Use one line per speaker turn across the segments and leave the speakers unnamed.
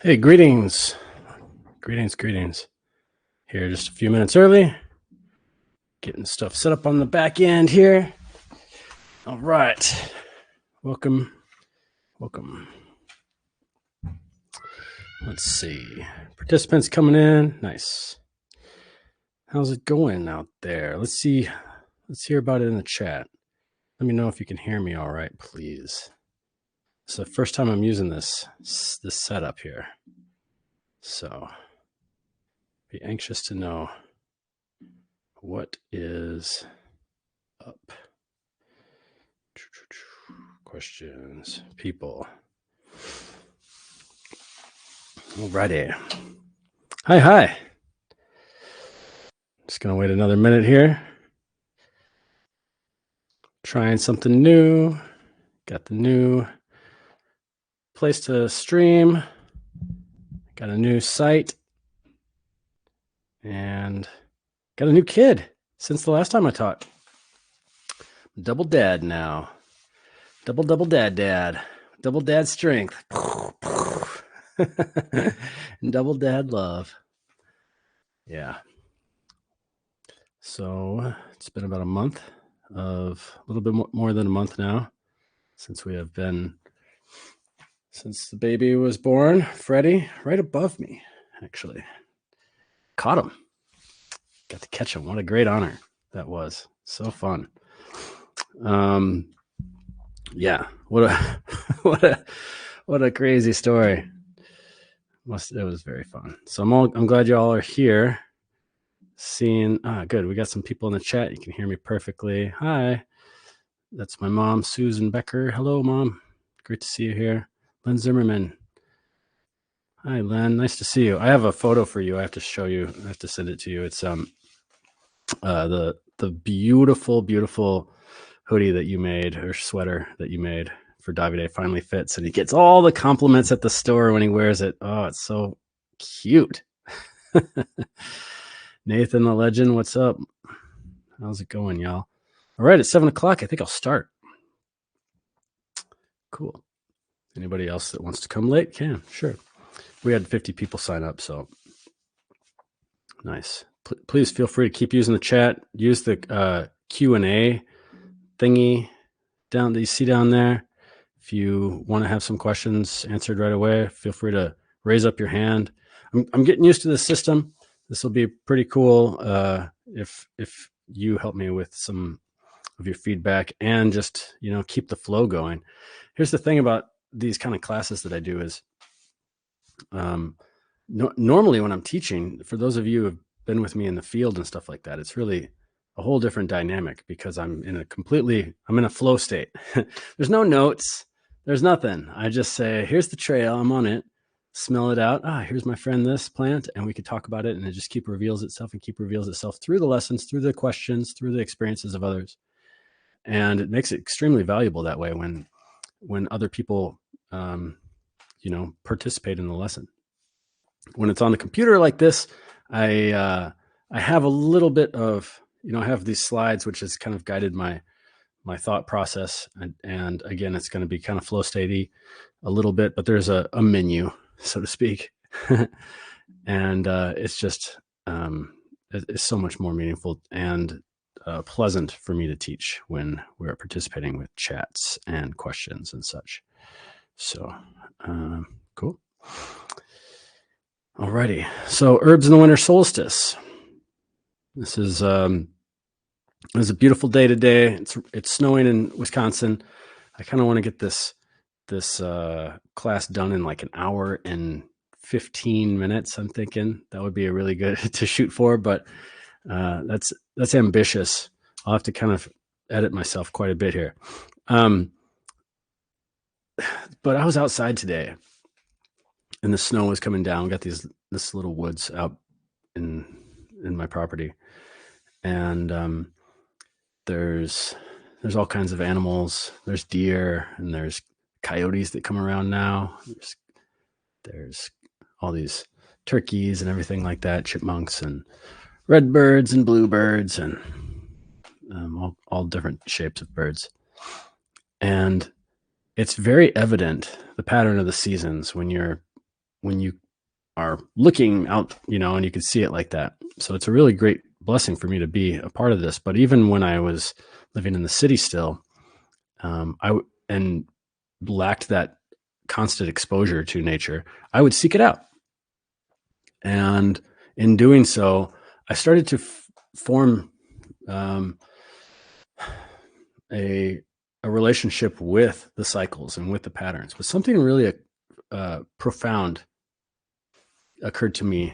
Hey, greetings. Greetings. Here just a few minutes early. Getting stuff set up on the back end here. All right. Welcome. Let's see. Participants coming in. Nice. How's it going out there? Let's see. Let's hear about it in the chat. Let me know if you can hear me all right, please. It's the first time I'm using this setup here. So be anxious to know what is up. Questions, people. Alrighty. Hi. Just gonna wait another minute here. Trying something new. Got the new place to stream. Got a new site. And got a new kid since the last time I taught. Double dad now. Double dad. Double dad strength. And double dad love. Yeah. So it's been about a little bit more than a month now since we have been, since the baby was born. Freddie, right above me, actually. Caught him. Got to catch him. What a great honor that was. So fun. Yeah. What a crazy story. It was very fun. So I'm glad you all are here. Seeing, good. We got some people in the chat. You can hear me perfectly. Hi. That's my mom, Susan Becker. Hello, Mom. Great to see you here. Len Zimmerman. Hi, Len. Nice to see you. I have a photo for you. I have to show you. I have to send it to you. It's the beautiful hoodie that you made, or sweater that you made for Davide finally fits, and he gets all the compliments at the store when he wears it. Oh, it's so cute. Nathan the Legend, what's up? How's it going, y'all? All right, it's 7:00. I think I'll start. Cool. Anybody else that wants to come late can, sure. We had 50 people sign up, so nice. Please feel free to keep using the chat. Use the Q&A thingy that you see down there. If you want to have some questions answered right away, feel free to raise up your hand. I'm getting used to the system. This will be pretty cool if you help me with some of your feedback and just, keep the flow going. Here's the thing about these kind of classes that I do is normally when I'm teaching, for those of you who have been with me in the field and stuff like that, it's really a whole different dynamic because I'm in a flow state. There's no notes. There's nothing. I just say, here's the trail. I'm on it. Smell it out. Here's my friend, this plant. And we could talk about it. And it just reveals itself through the lessons, through the questions, through the experiences of others. And it makes it extremely valuable that way when other people, participate in the lesson. When it's on the computer like this, I have a little bit of, I have these slides, which has kind of guided my thought process. And again, it's going to be kind of flow statey a little bit, but there's a menu, so to speak. And it's just, it's so much more meaningful and pleasant for me to teach when we're participating with chats and questions and such. So, cool. Alrighty. So herbs in the winter solstice. This is a beautiful day today. It's snowing in Wisconsin. I kind of want to get this class done in like an hour and 15 minutes. I'm thinking that would be a really good to shoot for, but that's ambitious. I'll have to kind of edit myself quite a bit here. But I was outside today and the snow was coming down. We got this little woods out in my property, and there's all kinds of animals. There's deer and there's coyotes that come around now. There's all these turkeys and everything like that, chipmunks and redbirds and bluebirds and all different shapes of birds. And it's very evident, the pattern of the seasons, when you're when you are looking out, and you can see it like that. So it's a really great blessing for me to be a part of this. But even when I was living in the city still, and lacked that constant exposure to nature, I would seek it out. And in doing so, I started to form a relationship with the cycles and with the patterns. But something really profound occurred to me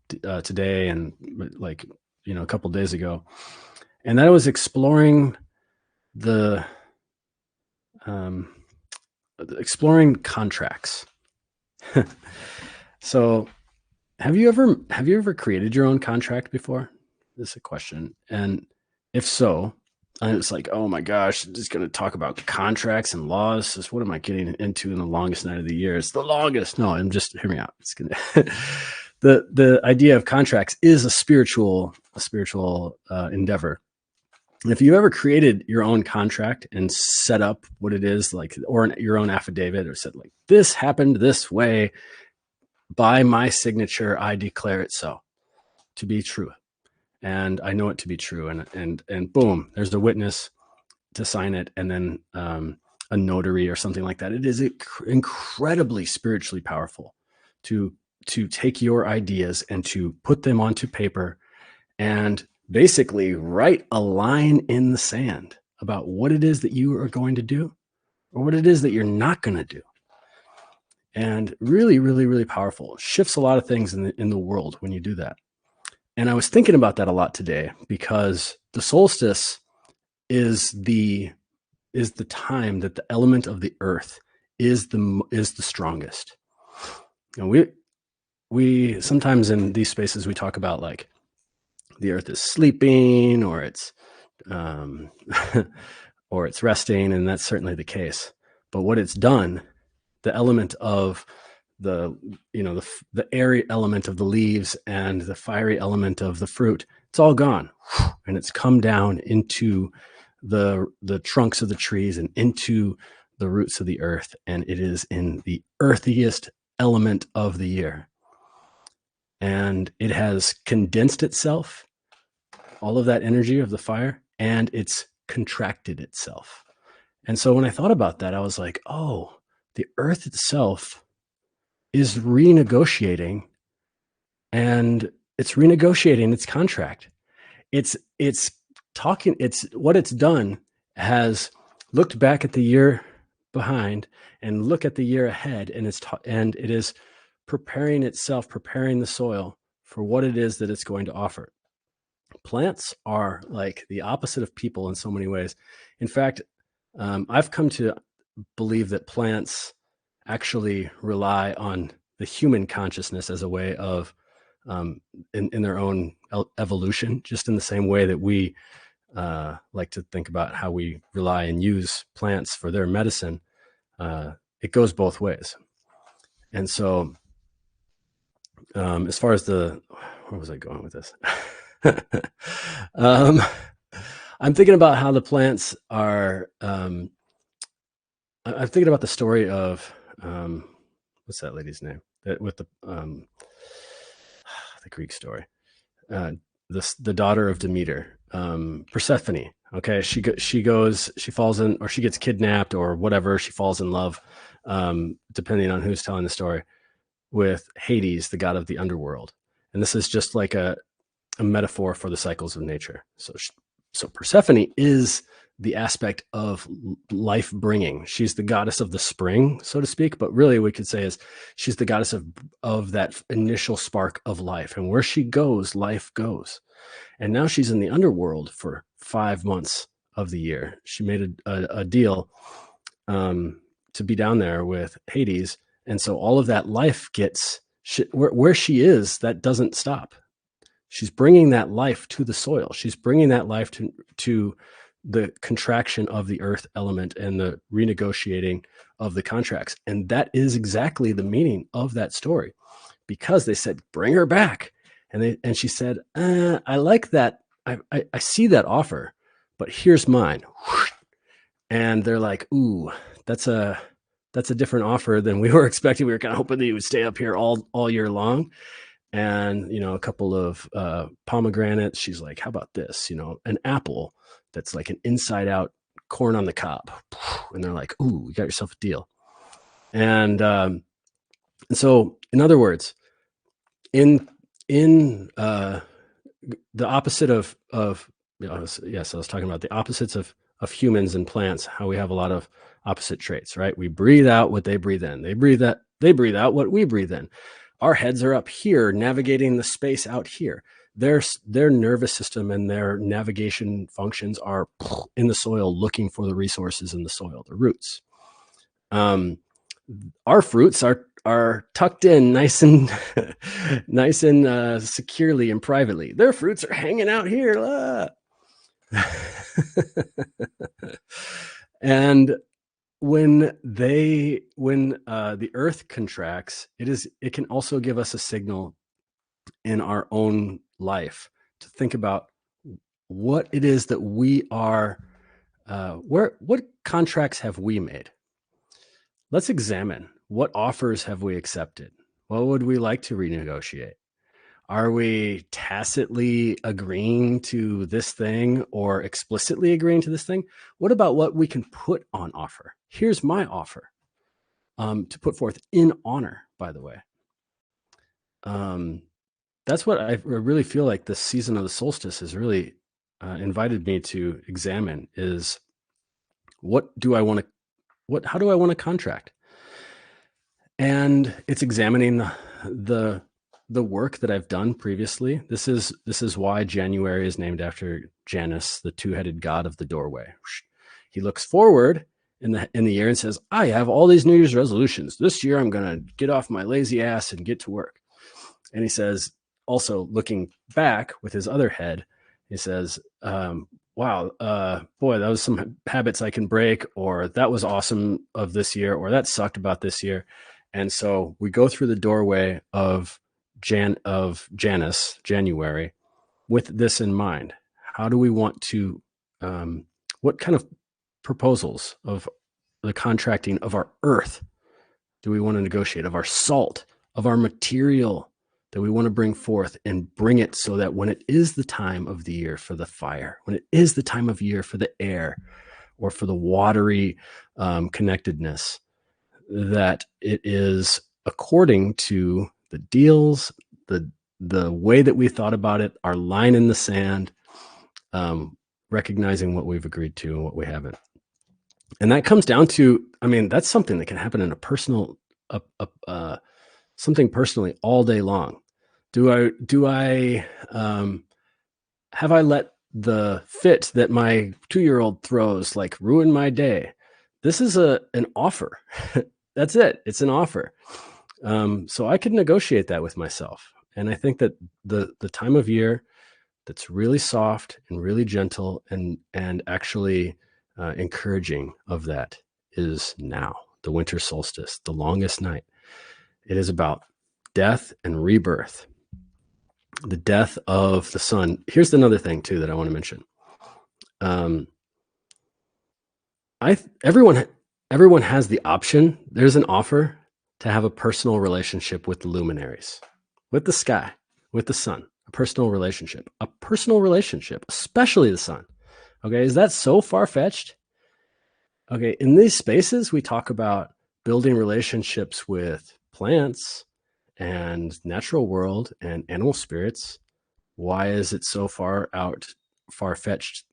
today, and like a couple of days ago, and that I was exploring exploring contracts. So have you ever created your own contract before? This is a question. And if so, and it's like, oh my gosh, just going to talk about contracts and laws. Just what am I getting into in the longest night of the year? It's the longest. No, I'm just, hear me out. It's gonna the idea of contracts is a spiritual endeavor. And if you ever created your own contract and set up what it is, like, or your own affidavit, or said like, this happened this way, by my signature, I declare it so to be true. And I know it to be true. And boom, there's a witness to sign it. And then a notary or something like that. It is incredibly spiritually powerful to take your ideas and to put them onto paper and basically write a line in the sand about what it is that you are going to do or what it is that you're not going to do. And really, really, really powerful. Shifts a lot of things in the world when you do that. And I was thinking about that a lot today, because the solstice is the time that the element of the earth is the strongest. And we sometimes in these spaces we talk about like the earth is sleeping, or it's or it's resting, and that's certainly the case. But what it's done, the element of the airy element of the leaves and the fiery element of the fruit, it's all gone, and it's come down into the trunks of the trees and into the roots of the earth, and it is in the earthiest element of the year, and it has condensed itself, all of that energy of the fire, and it's contracted itself. And so when I thought about that, I was like, oh, the earth itself is renegotiating, and it's renegotiating its contract. It's what it's done has looked back at the year behind and look at the year ahead, and it is preparing itself, preparing the soil for what it is that it's going to offer. Plants are like the opposite of people in so many ways. In fact, I've come to believe that plants actually rely on the human consciousness as a way of in their own evolution, just in the same way that we like to think about how we rely and use plants for their medicine. It goes both ways. And so as far as where was I going with this? I'm thinking about how the plants are I'm thinking about the story of what's that lady's name, that with the Greek story, the daughter of Demeter, Persephone. Okay, she falls in, or she gets kidnapped or whatever, she falls in love, depending on who's telling the story, with Hades, the god of the underworld. And this is just like a metaphor for the cycles of nature. So Persephone is the aspect of life bringing. She's the goddess of the spring, so to speak, but really we could say is she's the goddess of that initial spark of life. And where she goes, life goes. And now she's in the underworld for 5 months of the year. She made a deal to be down there with Hades. And so all of that life where she is, that doesn't stop. She's bringing that life to the soil. She's bringing that life to the contraction of the earth element and the renegotiating of the contracts. And that is exactly the meaning of that story, because they said, bring her back. And she said, I like that. I see that offer, but here's mine. And they're like, ooh, that's a that's a different offer than we were expecting. We were kind of hoping that you would stay up here all year long. And, a couple of pomegranates. She's like, how about this? An apple that's like an inside out corn on the cob. And they're like, ooh, you got yourself a deal. And so, in other words, in the opposite of yes, I was talking about the opposites of humans and plants, how we have a lot of opposite traits, right? We breathe out what they breathe in. They breathe out what we breathe in. Our heads are up here navigating the space out here. Their nervous system and their navigation functions are in the soil, looking for the resources in the soil, the roots. Our fruits are tucked in nice and nice and securely and privately. Their fruits are hanging out here. And when the earth contracts, it can also give us a signal in our own life to think about what it is that we are, what contracts have we made? Let's examine what offers have we accepted? What would we like to renegotiate? Are we tacitly agreeing to this thing or explicitly agreeing to this thing? What about what we can put on offer? Here's my offer to put forth in honor, by the way. That's what I really feel like this season of the solstice has really invited me to examine is how do I want to contract? And it's examining the work that I've done previously. This is why January is named after Janus, the two-headed god of the doorway. He looks forward in the year and says, I have all these New Year's resolutions. This year I'm going to get off my lazy ass and get to work. And he says, also looking back with his other head, he says, wow, boy, that was some habits I can break, or that was awesome of this year, or that sucked about this year. And so we go through the doorway of Janus, January, with this in mind. How do we want to, what kind of proposals of the contracting of our earth do we want to negotiate, of our salt, of our material that we want to bring forth and bring it so that when it is the time of the year for the fire, when it is the time of year for the air or for the watery connectedness, that it is according to the deals, the way that we thought about it, our line in the sand, recognizing what we've agreed to and what we haven't. And that comes down to, that's something that can happen in a personal, something personally all day long. Have I let the fit that my 2-year-old throws like ruin my day? This is an offer. That's it. It's an offer. So I could negotiate that with myself. And I think that the time of year that's really soft and really gentle and actually encouraging of that is now, the winter solstice, the longest night. It is about death and rebirth, the death of the sun. Here's another thing too that I want to mention. Everyone has the option. There's an offer to have a personal relationship with the luminaries, with the sky, with the sun, a personal relationship, especially the sun. Okay. Is that so far-fetched? Okay. In these spaces, we talk about building relationships with plants and natural world and animal spirits. Why is it so far-fetched?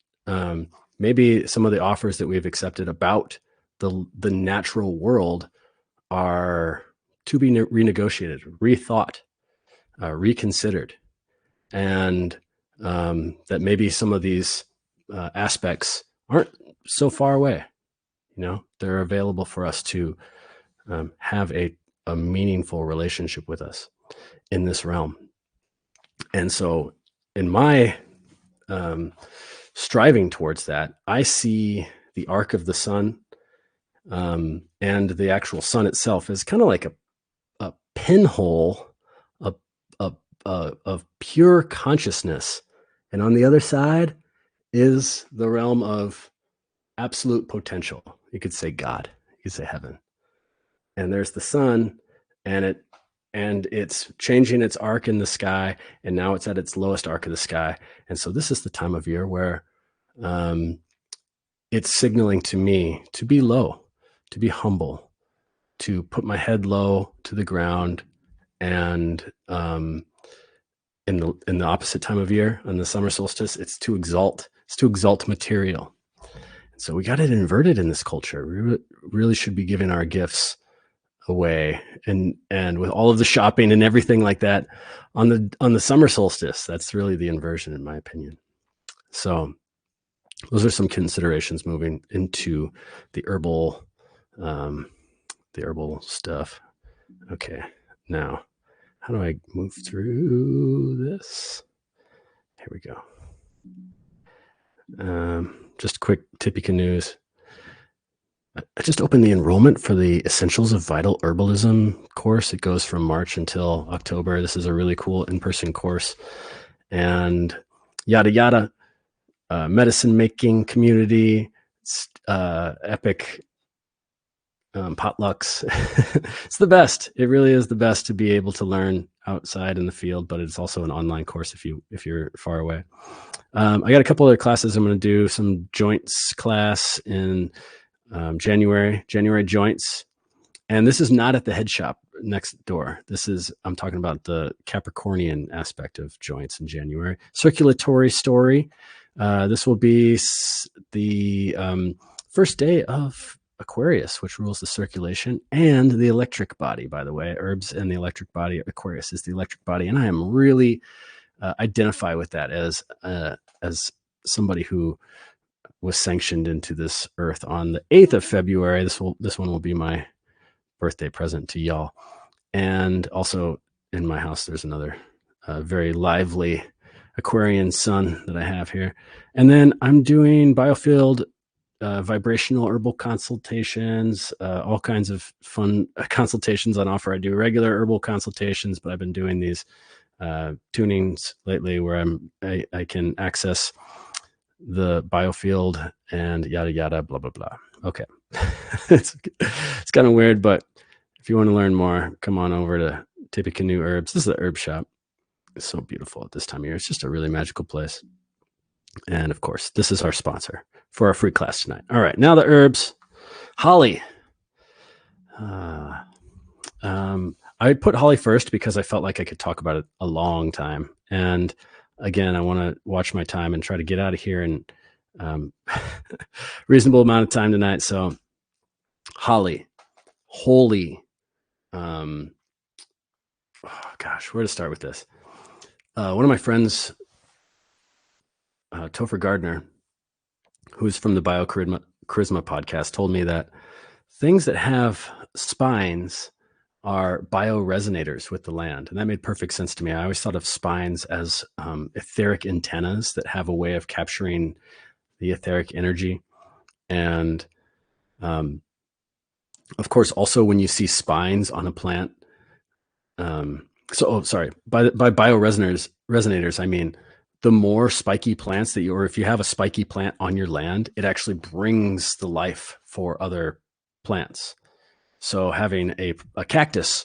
Maybe some of the offers that we've accepted about the natural world are to be renegotiated, rethought, reconsidered, and that maybe some of these aspects aren't so far away. They're available for us to have a meaningful relationship with us in this realm. And so in my striving towards that, I see the arc of the sun and the actual sun itself as kind of like a pinhole of pure consciousness. And on the other side is the realm of absolute potential. You could say God, you could say heaven. and there's the sun, and it's changing its arc in the sky, and now it's at its lowest arc of the sky. And so this is the time of year where it's signaling to me to be low, to be humble, to put my head low to the ground. And in the opposite time of year, on the summer solstice, it's to exalt material. So we got it inverted in this culture. We really should be giving our gifts away, and with all of the shopping and everything like that on the summer solstice. That's really the inversion, in my opinion. So those are some considerations moving into the herbal stuff. Okay, now how do I move through this? Here we go. Just quick Tipica news. I just opened the enrollment for the Essentials of Vital Herbalism course. It goes from March until October. This is a really cool in-person course. And yada, yada, medicine making community, epic potlucks. It's the best. It really is the best to be able to learn outside in the field, but it's also an online course if you're far away. I got a couple other classes. I'm going to do some joints class in January joints. And this is not at the head shop next door. I'm talking about the Capricornian aspect of joints in January. Circulatory story. This will be the first day of Aquarius, which rules the circulation and the electric body, by the way. Herbs and the electric body. Aquarius is the electric body. And I am really identify with that as somebody who was sanctioned into this earth on the 8th of February. This one will be my birthday present to y'all. And also in my house, there's another very lively Aquarian sun that I have here. And then I'm doing biofield vibrational herbal consultations, all kinds of fun consultations on offer. I do regular herbal consultations, but I've been doing these tunings lately where I can access the biofield and yada yada blah blah blah. Okay. it's kind of weird, but if you want to learn more, come on over to Tippecanoe Herbs. This is the herb shop. It's so beautiful at this time of year. It's just a really magical place. And of course, this is our sponsor for our free class tonight. All right, now the herbs. Holly. I put holly first because I felt like I could talk about it a long time. And again, I want to watch my time and try to get out of here in reasonable amount of time tonight. So holly, holy. Oh gosh, where to start with this? One of my friends, Topher Gardner, who's from the Charisma podcast, told me that things that have spines are bioresonators with the land. And that made perfect sense to me. I always thought of spines as etheric antennas that have a way of capturing the etheric energy. And of course, also when you see spines on a plant, by bioresonators, I mean, the more spiky plants or if you have a spiky plant on your land, it actually brings the life for other plants. So having a cactus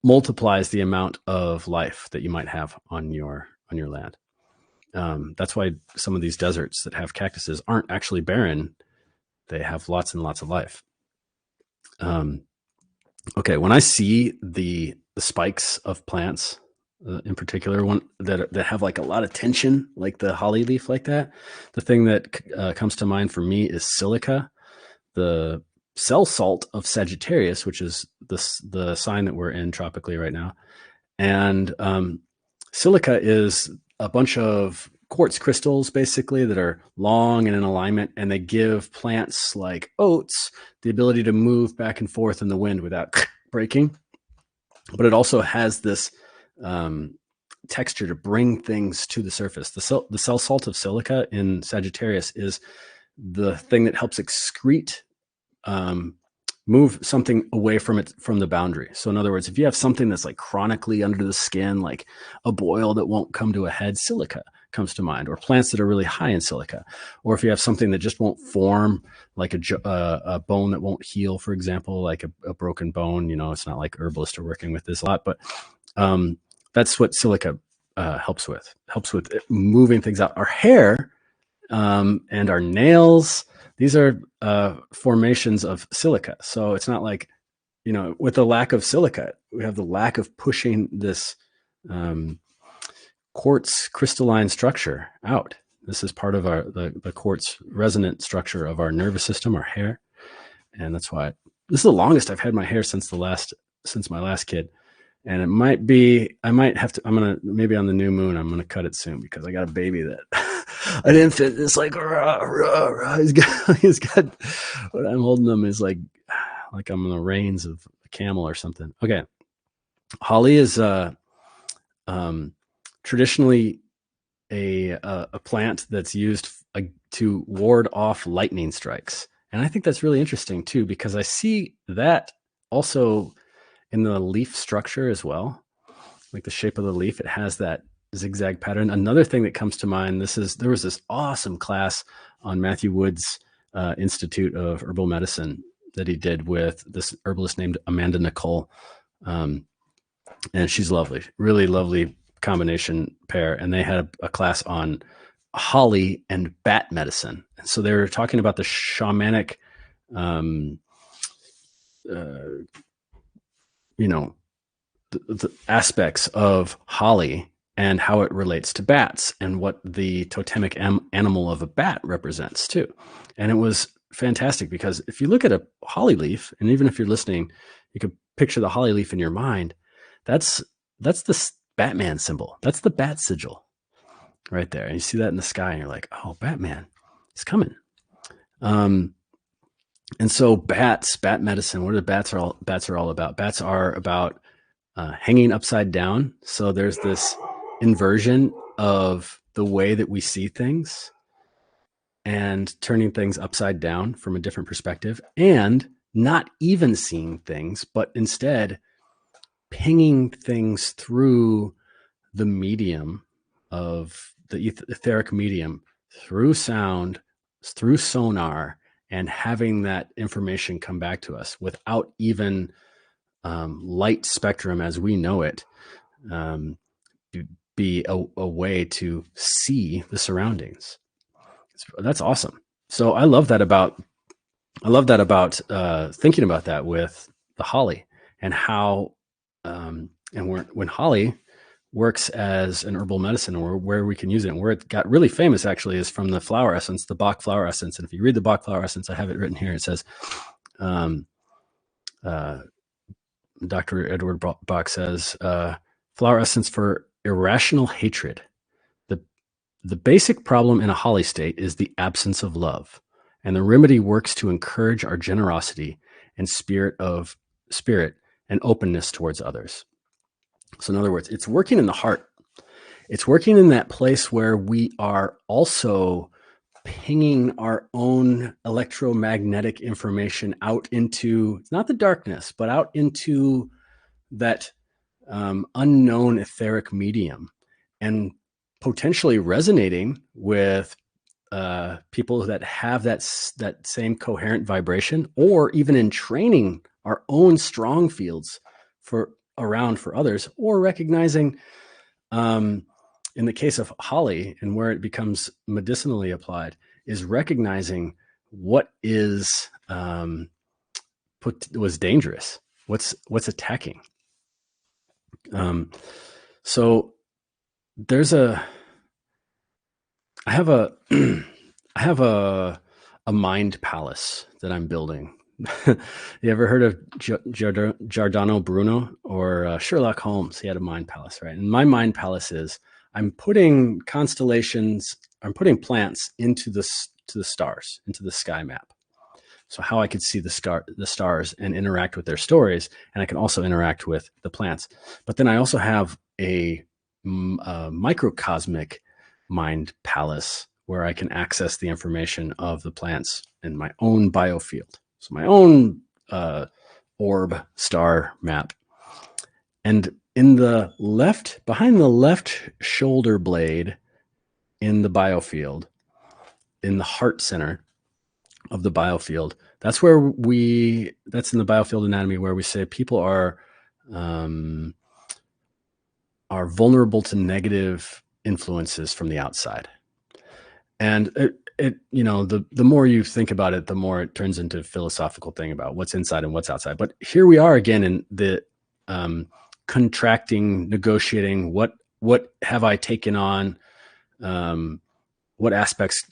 multiplies the amount of life that you might have on your land. That's why some of these deserts that have cactuses aren't actually barren. They have lots and lots of life. Okay, when I see the spikes of plants, in particular, one that have like a lot of tension, like the holly leaf, like that, the thing that comes to mind for me is silica, the cell salt of Sagittarius, which is the sign that we're in tropically right now. And silica is a bunch of quartz crystals, basically, that are long and in alignment, and they give plants like oats the ability to move back and forth in the wind without breaking. But it also has this texture to bring things to the surface. The cell salt of silica in Sagittarius is the thing that helps excrete, move something away from the boundary. So in other words, if you have something that's like chronically under the skin, like a boil that won't come to a head, silica comes to mind, or plants that are really high in silica, or if you have something that just won't form, like a bone that won't heal, for example, like a broken bone. It's not like herbalists are working with this a lot, but that's what silica helps with moving things out. Our hair and our nails, these are formations of silica. So it's not like, with the lack of silica, we have the lack of pushing this quartz crystalline structure out. This is part of the quartz resonant structure of our nervous system, our hair. And that's why this is the longest I've had my hair since my last kid. And I'm gonna, maybe on the new moon, I'm gonna cut it soon because I got a baby that I didn't fit. It's like, rah, rah, rah. He's got, what I'm holding him is like I'm on the reins of a camel or something. Okay. Holly is traditionally a plant that's used to ward off lightning strikes. And I think that's really interesting too, because I see that also in the leaf structure as well. Like the shape of the leaf, it has that zigzag pattern. Another thing that comes to mind, there was this awesome class on Matthew Wood's Institute of Herbal Medicine that he did with this herbalist named Amanda Nicole. And she's lovely, really lovely combination pair. And they had a class on holly and bat medicine. And so they were talking about the shamanic, the aspects of holly and how it relates to bats and what the totemic animal of a bat represents too. And it was fantastic because if you look at a holly leaf, and even if you're listening, you could picture the holly leaf in your mind. That's the Batman symbol. That's the bat sigil right there. And you see that in the sky and you're like, oh, Batman is coming. And so bat medicine, what are bats are all about? Bats are about hanging upside down. So there's this inversion of the way that we see things and turning things upside down from a different perspective, and not even seeing things, but instead pinging things through the medium of the etheric medium, through sound, through sonar, and having that information come back to us without even light spectrum as we know it be a way to see the surroundings. That's awesome. So I love that about thinking about that with the holly and how when holly works as an herbal medicine, or where we can use it, and where it got really famous actually is from the flower essence, the Bach flower essence. And if you read the Bach flower essence, I have it written here. It says, Dr. Edward Bach says, flower essence for irrational hatred. The basic problem in a holly state is the absence of love, and the remedy works to encourage our generosity and spirit and openness towards others. So in other words, it's working in the heart. It's working in that place where we are also pinging our own electromagnetic information out into, not the darkness, but out into that unknown etheric medium, and potentially resonating with people that have that same coherent vibration, or even in training our own strong fields for others, or recognizing, in the case of holly and where it becomes medicinally applied, is recognizing what was dangerous, what's attacking. So I have a mind palace that I'm building. You ever heard of Giordano Bruno or Sherlock Holmes? He had a mind palace, right? And my mind palace is, I'm putting constellations, I'm putting plants into the stars, into the sky map. So how I could see the stars and interact with their stories, and I can also interact with the plants. But then I also have a microcosmic mind palace where I can access the information of the plants in my own biofield. So my own orb star map. And behind the left shoulder blade in the biofield, in the heart center of the biofield. That's in the biofield anatomy where we say people are vulnerable to negative influences from the outside. And the more you think about it, the more it turns into a philosophical thing about what's inside and what's outside. But here we are again in the contracting, negotiating. What have I taken on? What aspects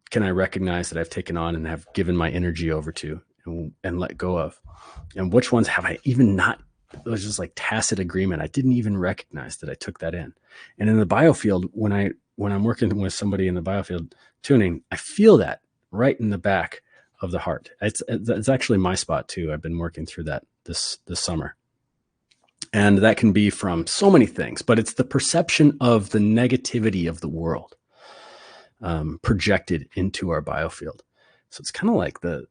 can I recognize that I've taken on and have given my energy over to and let go of? And which ones have I even not? It was just like tacit agreement. I didn't even recognize that I took that in. And in the biofield, when I'm working with somebody in the biofield tuning, I feel that right in the back of the heart. It's actually my spot too. I've been working through that this summer. And that can be from so many things, but it's the perception of the negativity of the world projected into our biofield. So it's kind of like the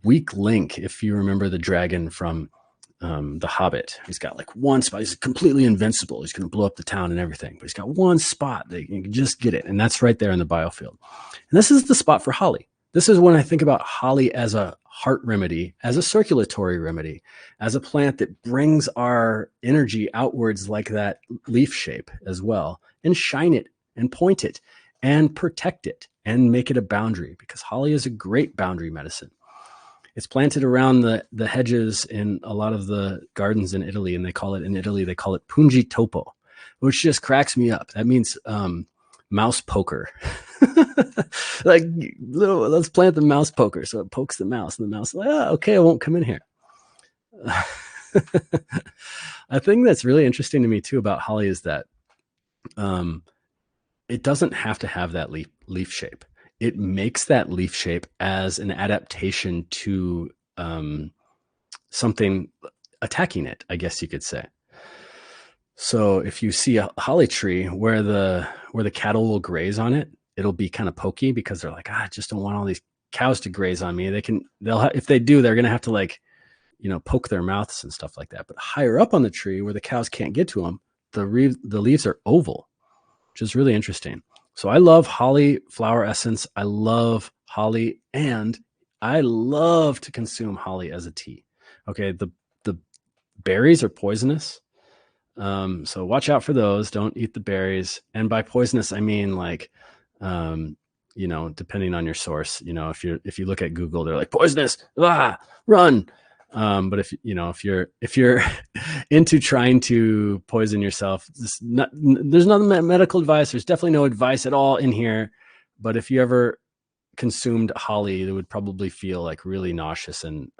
weak link. If you remember the dragon from The Hobbit, he's got like one spot. He's completely invincible. He's going to blow up the town and everything, but he's got one spot that you can just get it. And that's right there in the biofield. And this is the spot for holly. This is when I think about holly as a heart remedy, as a circulatory remedy, as a plant that brings our energy outwards like that leaf shape as well, and shine it and point it and protect it and make it a boundary, because holly is a great boundary medicine. It's planted around the hedges in a lot of the gardens in Italy, and they call it pungi topo, which just cracks me up. That means mouse poker. Like, let's plant the mouse poker, so it pokes the mouse, and the mouse is like, oh, okay, I won't come in here. A thing that's really interesting to me too about holly is that it doesn't have to have that leaf shape. It makes that leaf shape as an adaptation to something attacking it, I guess you could say. So if you see a holly tree where the cattle will graze on it, it'll be kind of pokey because they're like, I just don't want all these cows to graze on me. If they do, they're going to have to poke their mouths and stuff like that. But higher up on the tree where the cows can't get to them, the leaves are oval, which is really interesting. So I love holly flower essence. I love holly, and I love to consume holly as a tea. Okay, the berries are poisonous, so watch out for those. Don't eat the berries. And by poisonous, I mean like, depending on your source. If you look at Google, they're like poisonous, run. But if you're into trying to poison yourself, there's not medical advice. There's definitely no advice at all in here. But if you ever consumed holly, it would probably feel like really nauseous and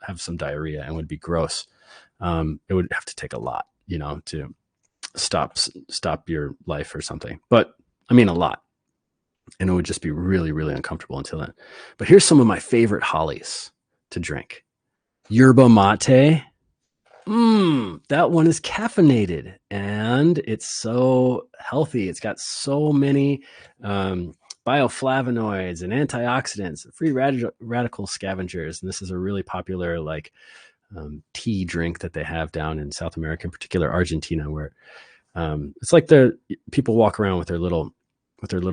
have some diarrhea and would be gross. It would have to take a lot, to stop your life or something. But I mean, a lot. And it would just be really, really uncomfortable until then. But here's some of my favorite hollies to drink. Yerba mate. That one is caffeinated and it's so healthy. It's got so many bioflavonoids and antioxidants, free radical scavengers. And this is a really popular tea drink that they have down in South America, in particular Argentina, where it's like the people walk around with their little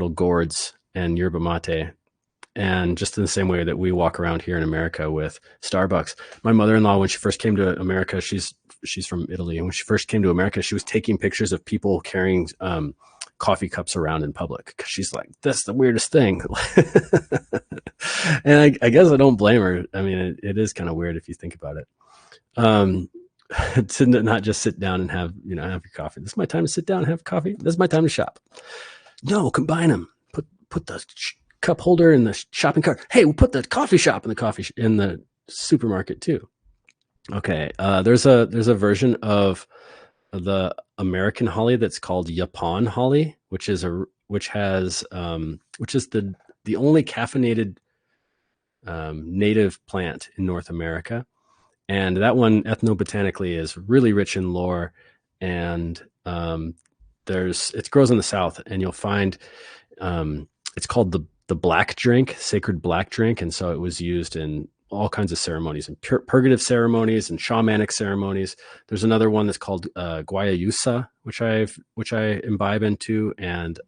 gourds and yerba mate. And just in the same way that we walk around here in America with Starbucks. My mother-in-law, when she first came to America, she's from Italy. And when she first came to America, she was taking pictures of people carrying coffee cups around in public, because she's like, that's the weirdest thing. And I guess I don't blame her. I mean, it is kind of weird if you think about it. To not just sit down and have your coffee. This is my time to sit down and have coffee. This is my time to shop. No, combine them. Put the cup holder in the shopping cart. Hey, we'll put the coffee shop in the supermarket too. Okay, there's a version of the American holly that's called Japan holly, which is the only caffeinated native plant in North America. And that one ethnobotanically is really rich in lore, and it grows in the South, and you'll find it's called the black drink, sacred black drink. And so it was used in all kinds of ceremonies, and purgative ceremonies and shamanic ceremonies. There's another one that's called Guayusa, which I imbibe into. And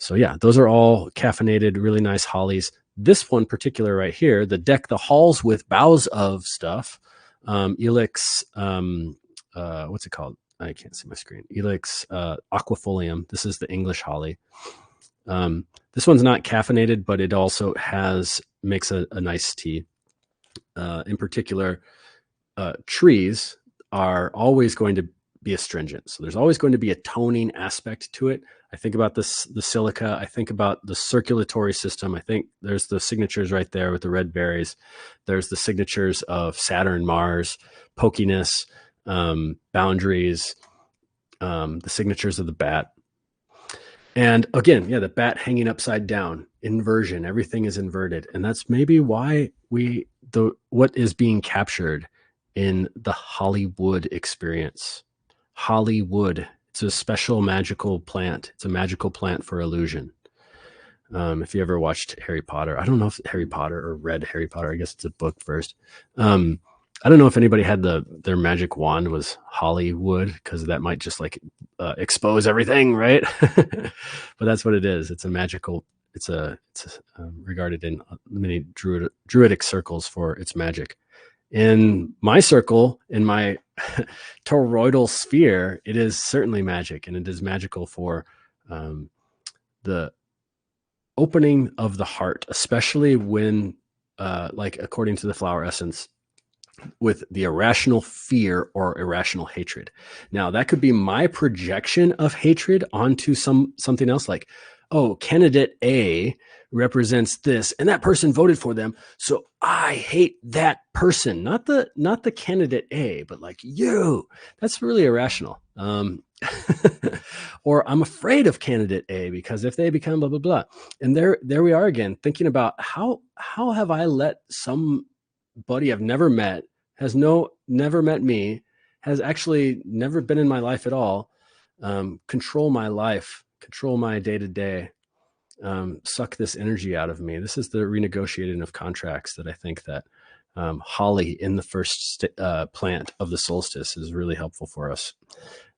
So yeah, those are all caffeinated, really nice hollies. This one particular right here, the deck the halls with boughs of stuff, Elix, what's it called? I can't see my screen. Elix aquifolium. This is the English holly. This one's not caffeinated, but it also makes a nice tea. In particular, trees are always going to be astringent. So there's always going to be a toning aspect to it. I think about the silica. I think about the circulatory system. I think there's the signatures right there with the red berries. There's the signatures of Saturn, Mars, pokiness, boundaries, the signatures of the bat. And again, yeah, the bat hanging upside down, inversion, everything is inverted. And that's maybe why what is being captured in the Hollywood experience. Hollywood, it's a special magical plant. It's a magical plant for illusion. If you ever watched Harry Potter, I don't know if Harry Potter or read Harry Potter, I guess it's a book first. I don't know if anybody had their magic wand was Hollywood, because that might just like expose everything, right? But that's what it is. It's a magical. It's regarded in many druidic circles for its magic. In my circle, in my toroidal sphere, it is certainly magic, and it is magical for the opening of the heart, especially when, like according to the flower essence, with the irrational fear or irrational hatred. Now, that could be my projection of hatred onto something else, like, oh, candidate A represents this, and that person voted for them, so I hate that person. Not the candidate A, but like you. That's really irrational. Or I'm afraid of candidate A because if they become blah blah blah. And there we are again, thinking about how have I let somebody I've never met, never met me, has actually never been in my life at all, control my life, control my day-to-day, suck this energy out of me. This is the renegotiating of contracts that I think that holly in the first plant of the solstice is really helpful for us.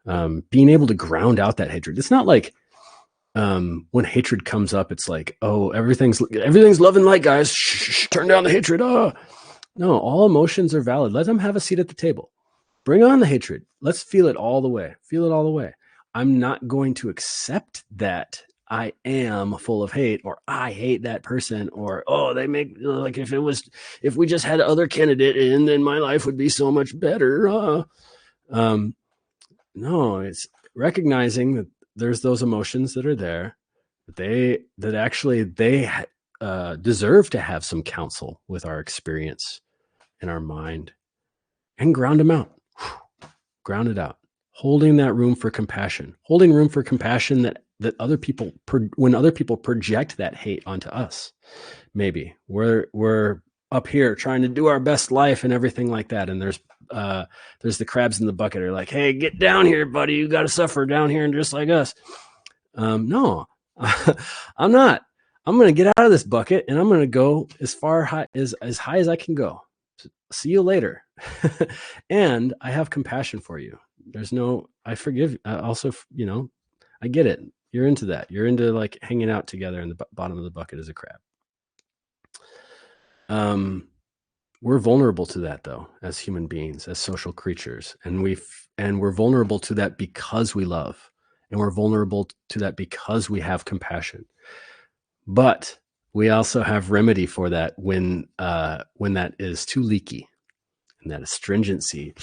Being able to ground out that hatred. It's not like when hatred comes up, it's like, oh, everything's love and light, guys. Shh, turn down the hatred. Oh. No, all emotions are valid. Let them have a seat at the table. Bring on the hatred. Let's feel it all the way. Feel it all the way. I'm not going to accept that I am full of hate, or I hate that person, or, oh, they make, like, if we just had other candidate in, then my life would be so much better. No, it's recognizing that there's those emotions that are there, that actually they deserve to have some counsel with our experience in our mind, and ground them out. Ground it out. Holding that room for compassion. Holding room for compassion that other people, when other people project that hate onto us. Maybe we're up here trying to do our best life and everything like that, and there's the crabs in the bucket are like, hey, get down here, buddy. You got to suffer down here and just like us. No, I'm not. I'm going to get out of this bucket, and I'm going to go as high as I can go. See you later. And I have compassion for you. I forgive. Also, I get it. You're into that. You're into like hanging out together, and the bottom of the bucket is a crab. We're vulnerable to that, though, as human beings, as social creatures, and we're vulnerable to that because we love, and we're vulnerable to that because we have compassion. But we also have remedy for that when that is too leaky, and that astringency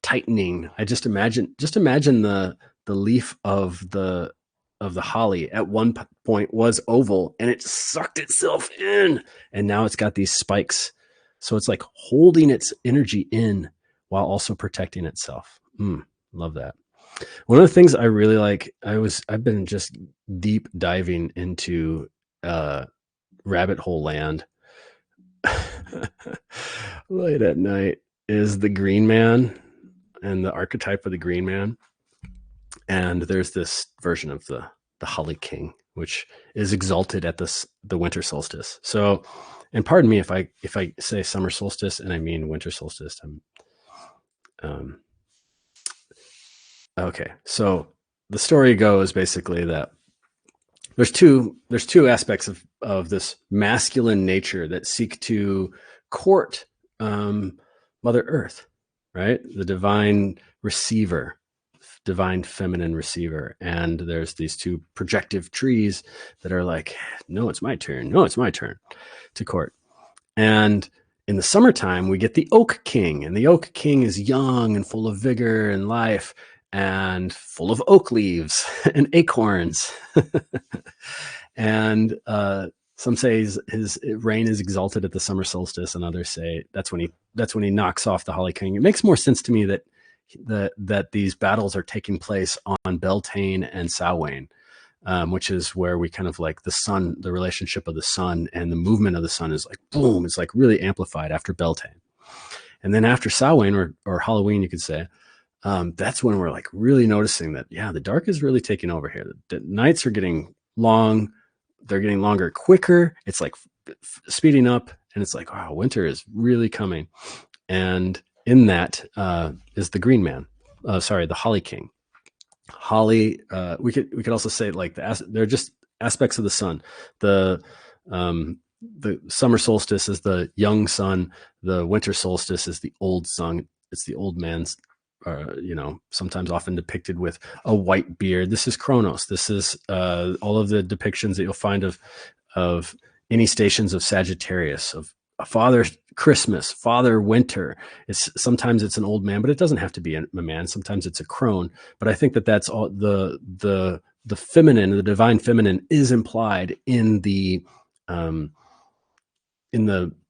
tightening. I just imagine the leaf of the holly at one point was oval, and it sucked itself in, and now it's got these spikes. So it's like holding its energy in while also protecting itself. Love that. One of the things I really like, I've been just deep diving into rabbit hole land late at night, is the Green Man and the archetype of the Green Man. And there's this version of the Holly King, which is exalted at the winter solstice. So, and pardon me if I say summer solstice and I mean winter solstice. Okay. So the story goes basically that there's two aspects of this masculine nature that seek to court Mother Earth, right? The divine receiver, divine feminine receiver. And there's these two projective trees that are like, no, it's my turn. No, it's my turn to court. And in the summertime, we get the Oak King, and the Oak King is young and full of vigor and life and full of oak leaves and acorns. And some say his reign is exalted at the summer solstice, and others say that's when he knocks off the Holly King. It makes more sense to me that these battles are taking place on Beltane and Samhain, which is where we kind of like the sun, the relationship of the sun and the movement of the sun is like boom, it's like really amplified after Beltane. And then after Samhain or Halloween, you could say, that's when we're like really noticing that, yeah, the dark is really taking over here. The nights are getting long. They're getting longer, quicker. It's like speeding up, and it's like, wow, winter is really coming. And in that is the Green Man. The Holly King. Holly. We could also say like they're just aspects of the sun. The summer solstice is the young sun. The winter solstice is the old sun. It's the old man's. Sometimes often depicted with a white beard. This is Kronos. This is all of the depictions that you'll find of any stations of Sagittarius, of a Father Christmas, Father Winter. Sometimes it's an old man, but it doesn't have to be a man. Sometimes it's a crone. But I think that's all the feminine, the divine feminine, is implied in the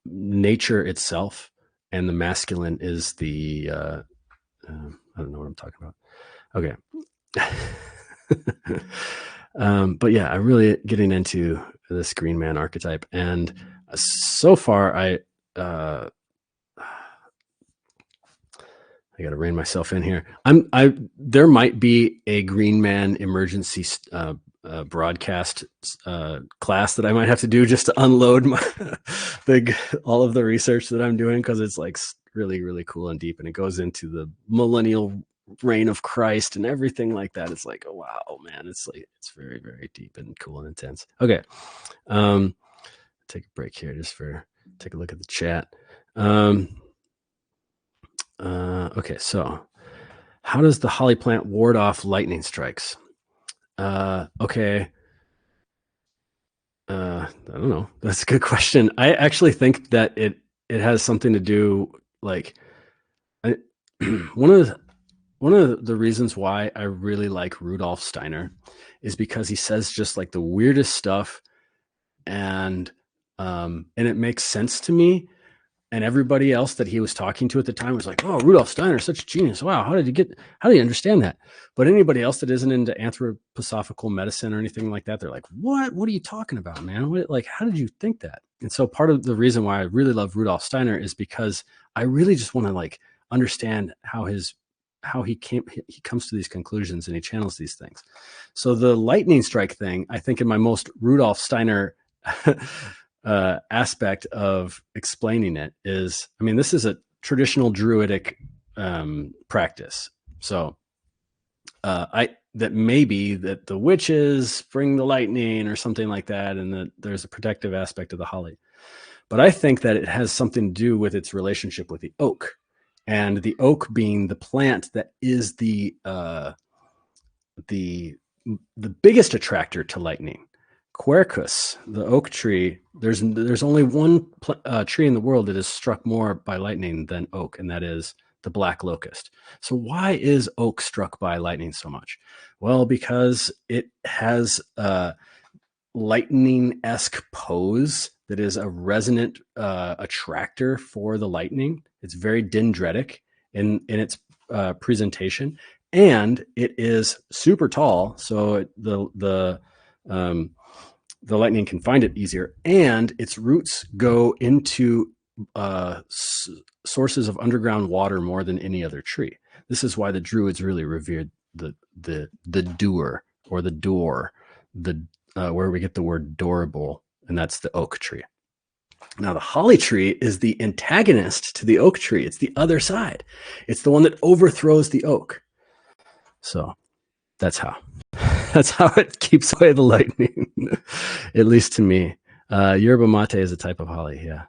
nature itself, and the masculine is the I don't know what I'm talking about. Okay. But yeah, I'm really getting into this Green Man archetype. And so far, I got to rein myself in here. There might be a Green Man emergency broadcast class that I might have to do just to unload all of the research that I'm doing, because it's like really, really cool and deep, and it goes into the millennial reign of Christ and everything like that. It's like, oh wow, man, it's very, very deep and cool and intense. Okay, take a break here just take a look at the chat. Okay, so how does the holly plant ward off lightning strikes? Okay. I don't know. That's a good question. I actually think that it has something to do, like, one of the reasons why I really like Rudolf Steiner is because he says just like the weirdest stuff, and it makes sense to me. And everybody else that he was talking to at the time was like, "Oh, Rudolf Steiner, such a genius! Wow, how did you understand that?" But anybody else that isn't into anthroposophical medicine or anything like that, they're like, "What are you talking about, man? How did you think that?" And so part of the reason why I really love Rudolf Steiner is because I really just want to like understand how he comes to these conclusions, and he channels these things. So the lightning strike thing, I think, in my most Rudolf Steiner aspect of explaining it is, I mean, this is a traditional Druidic practice. So that maybe that the witches bring the lightning or something like that, and that there's a protective aspect of the holly. But I think that it has something to do with its relationship with the oak, and the oak being the plant that is the biggest attractor to lightning. Quercus, the oak tree, there's only one tree in the world that is struck more by lightning than oak, and that is the black locust. So why is oak struck by lightning so much? Well, because it has a lightning-esque pose that is a resonant attractor for the lightning. It's very dendritic in its presentation, and it is super tall, so the lightning can find it easier, and its roots go into sources of underground water more than any other tree. This is why the Druids really revered the doer, or the door, where we get the word durable, and that's the oak tree. Now, the holly tree is the antagonist to the oak tree. It's the other side. It's the one that overthrows the oak. So that's how. That's how it keeps away the lightning, at least to me. Yerba mate is a type of holly. Yeah.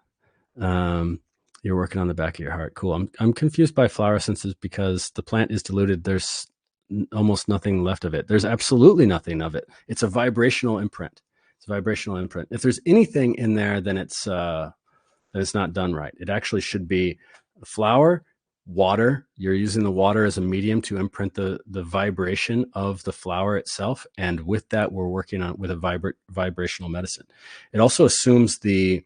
You're working on the back of your heart. Cool. I'm confused by flower essences because the plant is diluted. There's almost nothing left of it. There's absolutely nothing of it. It's a vibrational imprint. It's a vibrational imprint. If there's anything in there, then it's not done right. It actually should be flour, water. You're using the water as a medium to imprint the vibration of the flower itself. And with that, we're working on with a vibrational medicine. It also assumes the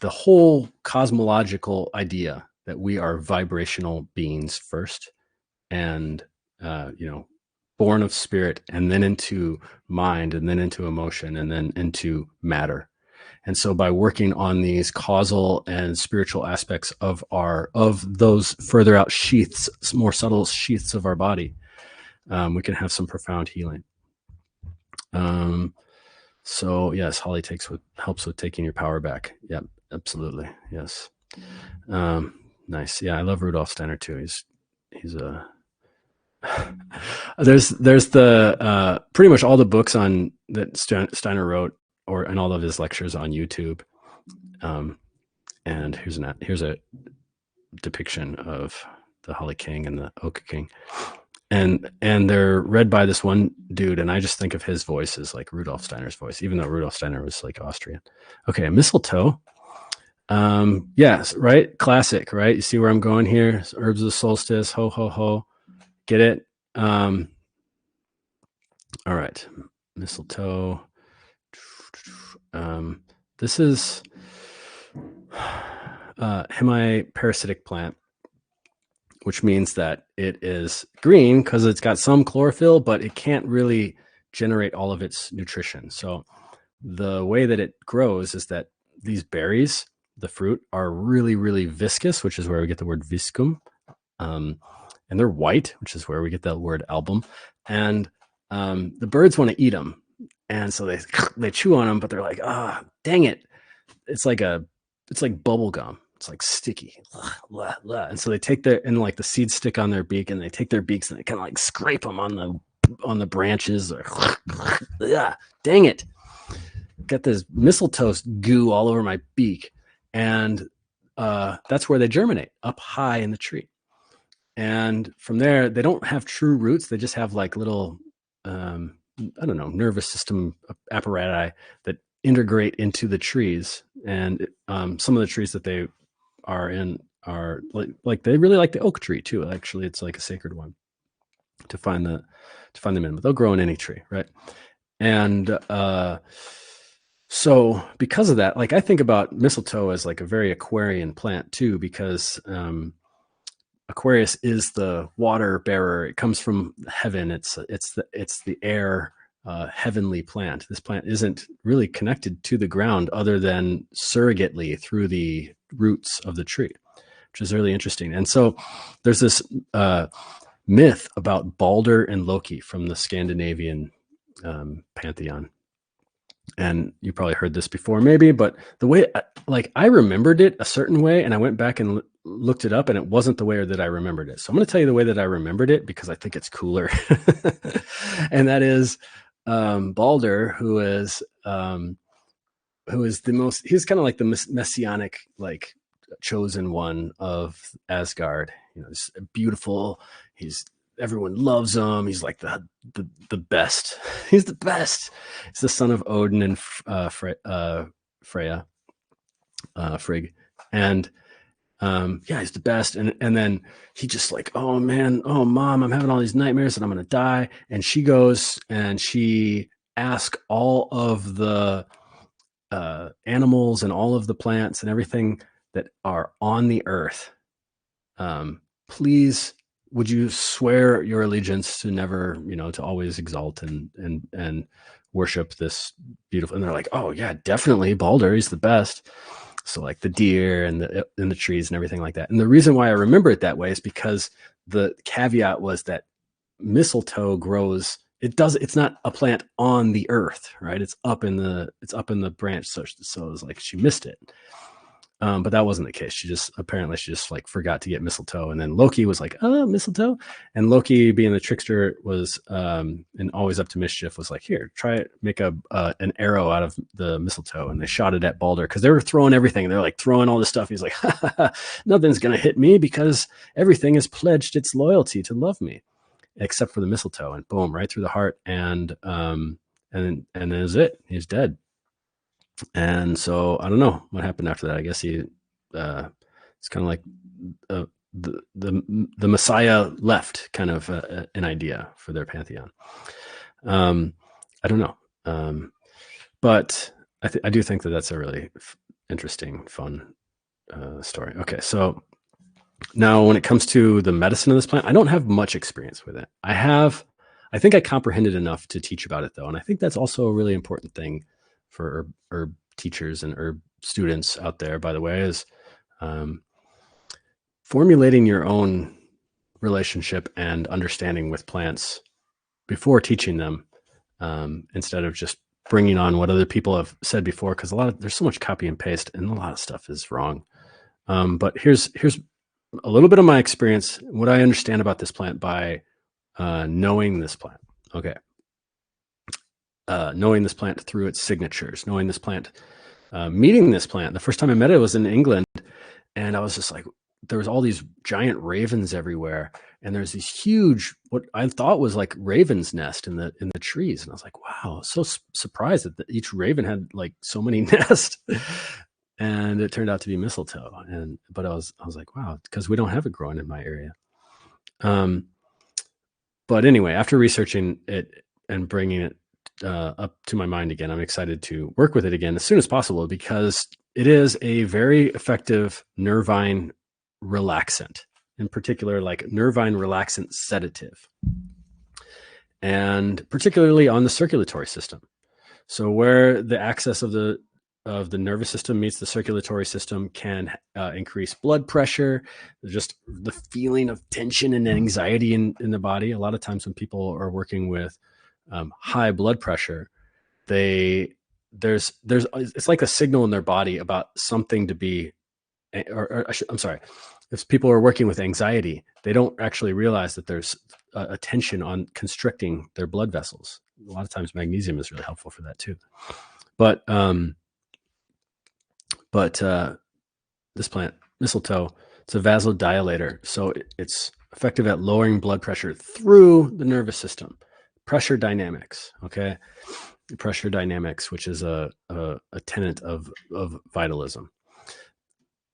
whole cosmological idea that we are vibrational beings first, and born of spirit, and then into mind, and then into emotion, and then into matter. And so by working on these causal and spiritual aspects of those further out sheaths, more subtle sheaths of our body, we can have some profound healing. So yes, holly helps with taking your power back. Yep, absolutely. Yes. Nice. Yeah, I love Rudolf Steiner too. He's a there's the pretty much all the books on that Steiner wrote, and all of his lectures on YouTube. And here's a depiction of the Holly King and the Oak King. And they're read by this one dude, and I just think of his voice as like Rudolf Steiner's voice, even though Rudolf Steiner was like Austrian. Okay, mistletoe. Yes, right? Classic, right? You see where I'm going here? Herbs of the solstice, ho, ho, ho. Get it? All right, mistletoe. This is hemiparasitic plant, which means that it is green because it's got some chlorophyll, but it can't really generate all of its nutrition. So the way that it grows is that these berries, the fruit, are really, really viscous, which is where we get the word viscum. And they're white, which is where we get that word album. And the birds want to eat them. And so they chew on them, but they're like, dang it. It's like bubble gum. It's like sticky. And so they take and like the seeds stick on their beak, and they take their beaks and they kind of like scrape them on the branches. Dang it. Got this mistletoe goo all over my beak. And that's where they germinate, up high in the tree. And from there, they don't have true roots. They just have like little, nervous system apparati that integrate into the trees. And some of the trees that they are in are like they really like the oak tree too. Actually, it's like a sacred one to find them in, but they'll grow in any tree, right? And so because of that, like I think about mistletoe as like a very Aquarian plant too, because Aquarius is the water bearer. It comes from heaven. It's the air, heavenly plant. This plant isn't really connected to the ground other than surrogately through the roots of the tree, which is really interesting. And so there's this myth about Balder and Loki from the Scandinavian pantheon. And you probably heard this before maybe, but the way I remembered it a certain way, and I went back and looked it up, and it wasn't the way that I remembered it. So I'm going to tell you the way that I remembered it because I think it's cooler. And that is Balder, who is he's kind of like the messianic, like chosen one of Asgard. He's beautiful. Everyone loves him. He's like the best. He's the best. He's the son of Odin and Freya, Frigg. And he's the best. And then he just like, oh man, oh mom, I'm having all these nightmares and I'm going to die. And she goes and she asks all of the animals and all of the plants and everything that are on the earth, please, would you swear your allegiance to never, to always exalt and worship this beautiful? And they're like, oh yeah, definitely Balder. He's the best. So like the deer and the trees and everything like that. And the reason why I remember it that way is because the caveat was that mistletoe grows. It's not a plant on the earth, right? It's up in the branch. So it's like she missed it. But that wasn't the case. She just like forgot to get mistletoe. And then Loki was like, mistletoe. And Loki, being the trickster, was and always up to mischief, was like, here, try it, make an arrow out of the mistletoe. And they shot it at Balder because they were throwing everything. They're like throwing all this stuff. He's like, nothing's gonna hit me because everything has pledged its loyalty to love me, except for the mistletoe. And boom, right through the heart. And that was it. He's dead. And so I don't know what happened after that. I guess it's kind of like the Messiah left, kind of an idea for their pantheon. I don't know, but I do think that that's a really interesting, fun story. Okay, so now when it comes to the medicine of this plant, I don't have much experience with it. I think I comprehended enough to teach about it, though, and I think that's also a really important thing for herb teachers and herb students out there, by the way, is formulating your own relationship and understanding with plants before teaching them, instead of just bringing on what other people have said before, because there's so much copy and paste and a lot of stuff is wrong. But here's a little bit of my experience, what I understand about this plant by knowing this plant. Okay. Knowing this plant through its signatures, knowing this plant, meeting this plant. The first time I met it was in England, and I was just like, there was all these giant ravens everywhere, and there's these huge, what I thought was like raven's nest in the trees, and I was like, wow, so surprised that each raven had like so many nests, and it turned out to be mistletoe. But I was like, wow, because we don't have it growing in my area. But anyway, after researching it and bringing it up to my mind again, I'm excited to work with it again as soon as possible, because it is a very effective nervine relaxant, in particular, like nervine relaxant sedative, and particularly on the circulatory system. So where the axis of the nervous system meets the circulatory system can increase blood pressure, just the feeling of tension and anxiety in the body. A lot of times when people are working with high blood pressure, it's like a signal in their body about something to be, I'm sorry, if people are working with anxiety, they don't actually realize that there's a tension on constricting their blood vessels. A lot of times magnesium is really helpful for that too. But this plant, mistletoe, it's a vasodilator. So it's effective at lowering blood pressure through the nervous system. Pressure dynamics, okay? Pressure dynamics, which is a tenet of vitalism.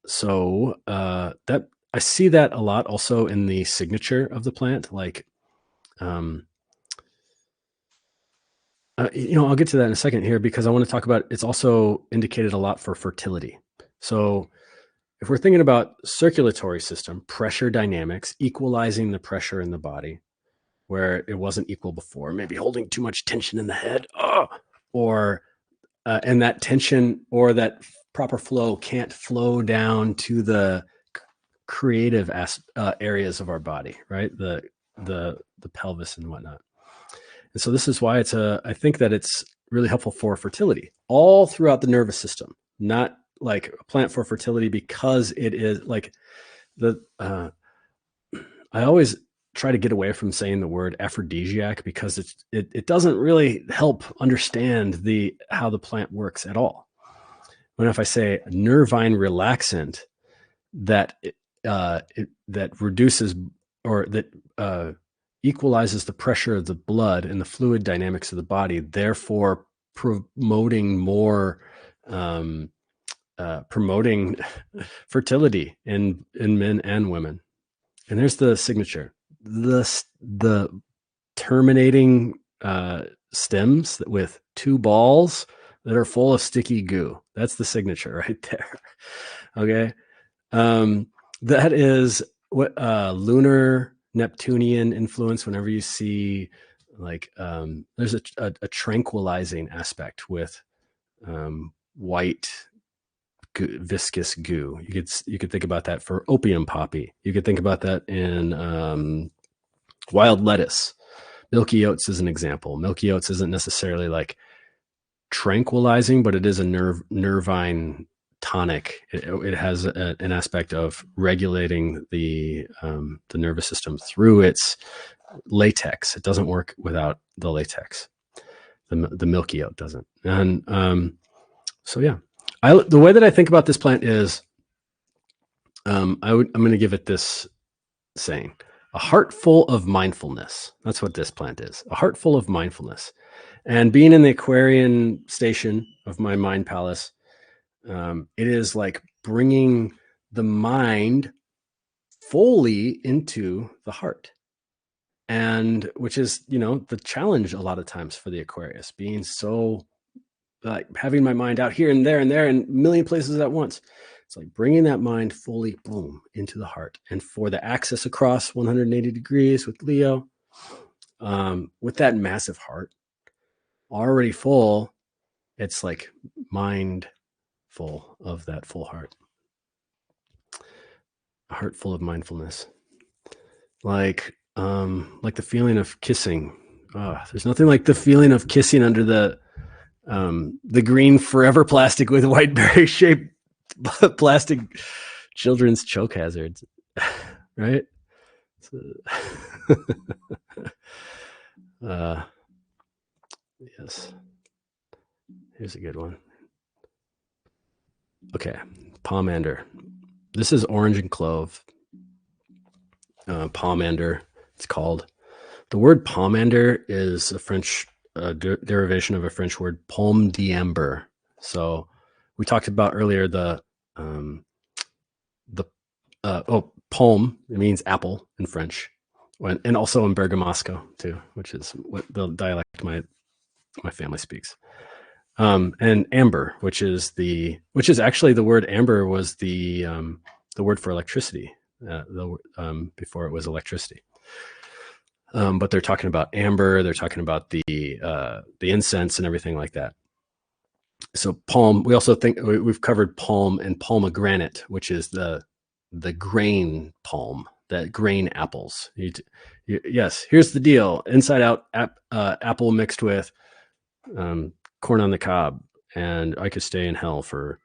So that I see that a lot also in the signature of the plant. Like, I'll get to that in a second here, because I want to talk about, it's also indicated a lot for fertility. So if we're thinking about circulatory system, pressure dynamics, equalizing the pressure in the body where it wasn't equal before, maybe holding too much tension in the head, and that tension or that proper flow can't flow down to the creative areas of our body, right? The pelvis and whatnot. And so this is why I think that it's really helpful for fertility all throughout the nervous system, not like a plant for fertility because it is like I always try to get away from saying the word aphrodisiac, because it doesn't really help understand how the plant works at all. When if I say nervine relaxant, that that reduces or that equalizes the pressure of the blood and the fluid dynamics of the body, therefore promoting fertility in men and women. And there's the signature, the terminating stems with two balls that are full of sticky goo. That's the signature right there. Okay. That is what lunar Neptunian influence. Whenever you see like there's a tranquilizing aspect with white viscous goo. You could think about that for opium poppy. You could think about that in wild lettuce. Milky oats is an example. Milky oats isn't necessarily like tranquilizing, but it is a nervine tonic. It has an aspect of regulating the nervous system through its latex. It doesn't work without the latex. The milky oat doesn't. And so yeah, the way that I think about this plant is, I'm going to give it this saying: a heart full of mindfulness. That's what this plant is. A heart full of mindfulness. And being in the Aquarian station of my mind palace, it is like bringing the mind fully into the heart. And which is, the challenge a lot of times for the Aquarius, being so like having my mind out here and there and a million places at once. It's like bringing that mind fully, boom, into the heart. And for the axis across 180 degrees with Leo, with that massive heart already full, it's like mind full of that full heart. A heart full of mindfulness. Like the feeling of kissing. There's nothing like the feeling of kissing under the green forever plastic with white berry shaped plastic children's choke hazards, right? Yes. Here's a good one. Okay, pomander. This is orange and clove. Pomander, it's called. The word pomander is a French derivation of a French word, pomme d'ambre. So we talked about earlier pomme, it means apple in French, and also in Bergamasco too, which is what the dialect my family speaks. And amber, which is actually the word amber was the word for electricity, before it was electricity. But they're talking about amber. They're talking about the incense and everything like that. So palm. We also think we've covered palm and pomegranate, which is the grain palm, that grain apples. Yes, here's the deal: inside out apple mixed with corn on the cob, and I could stay in hell for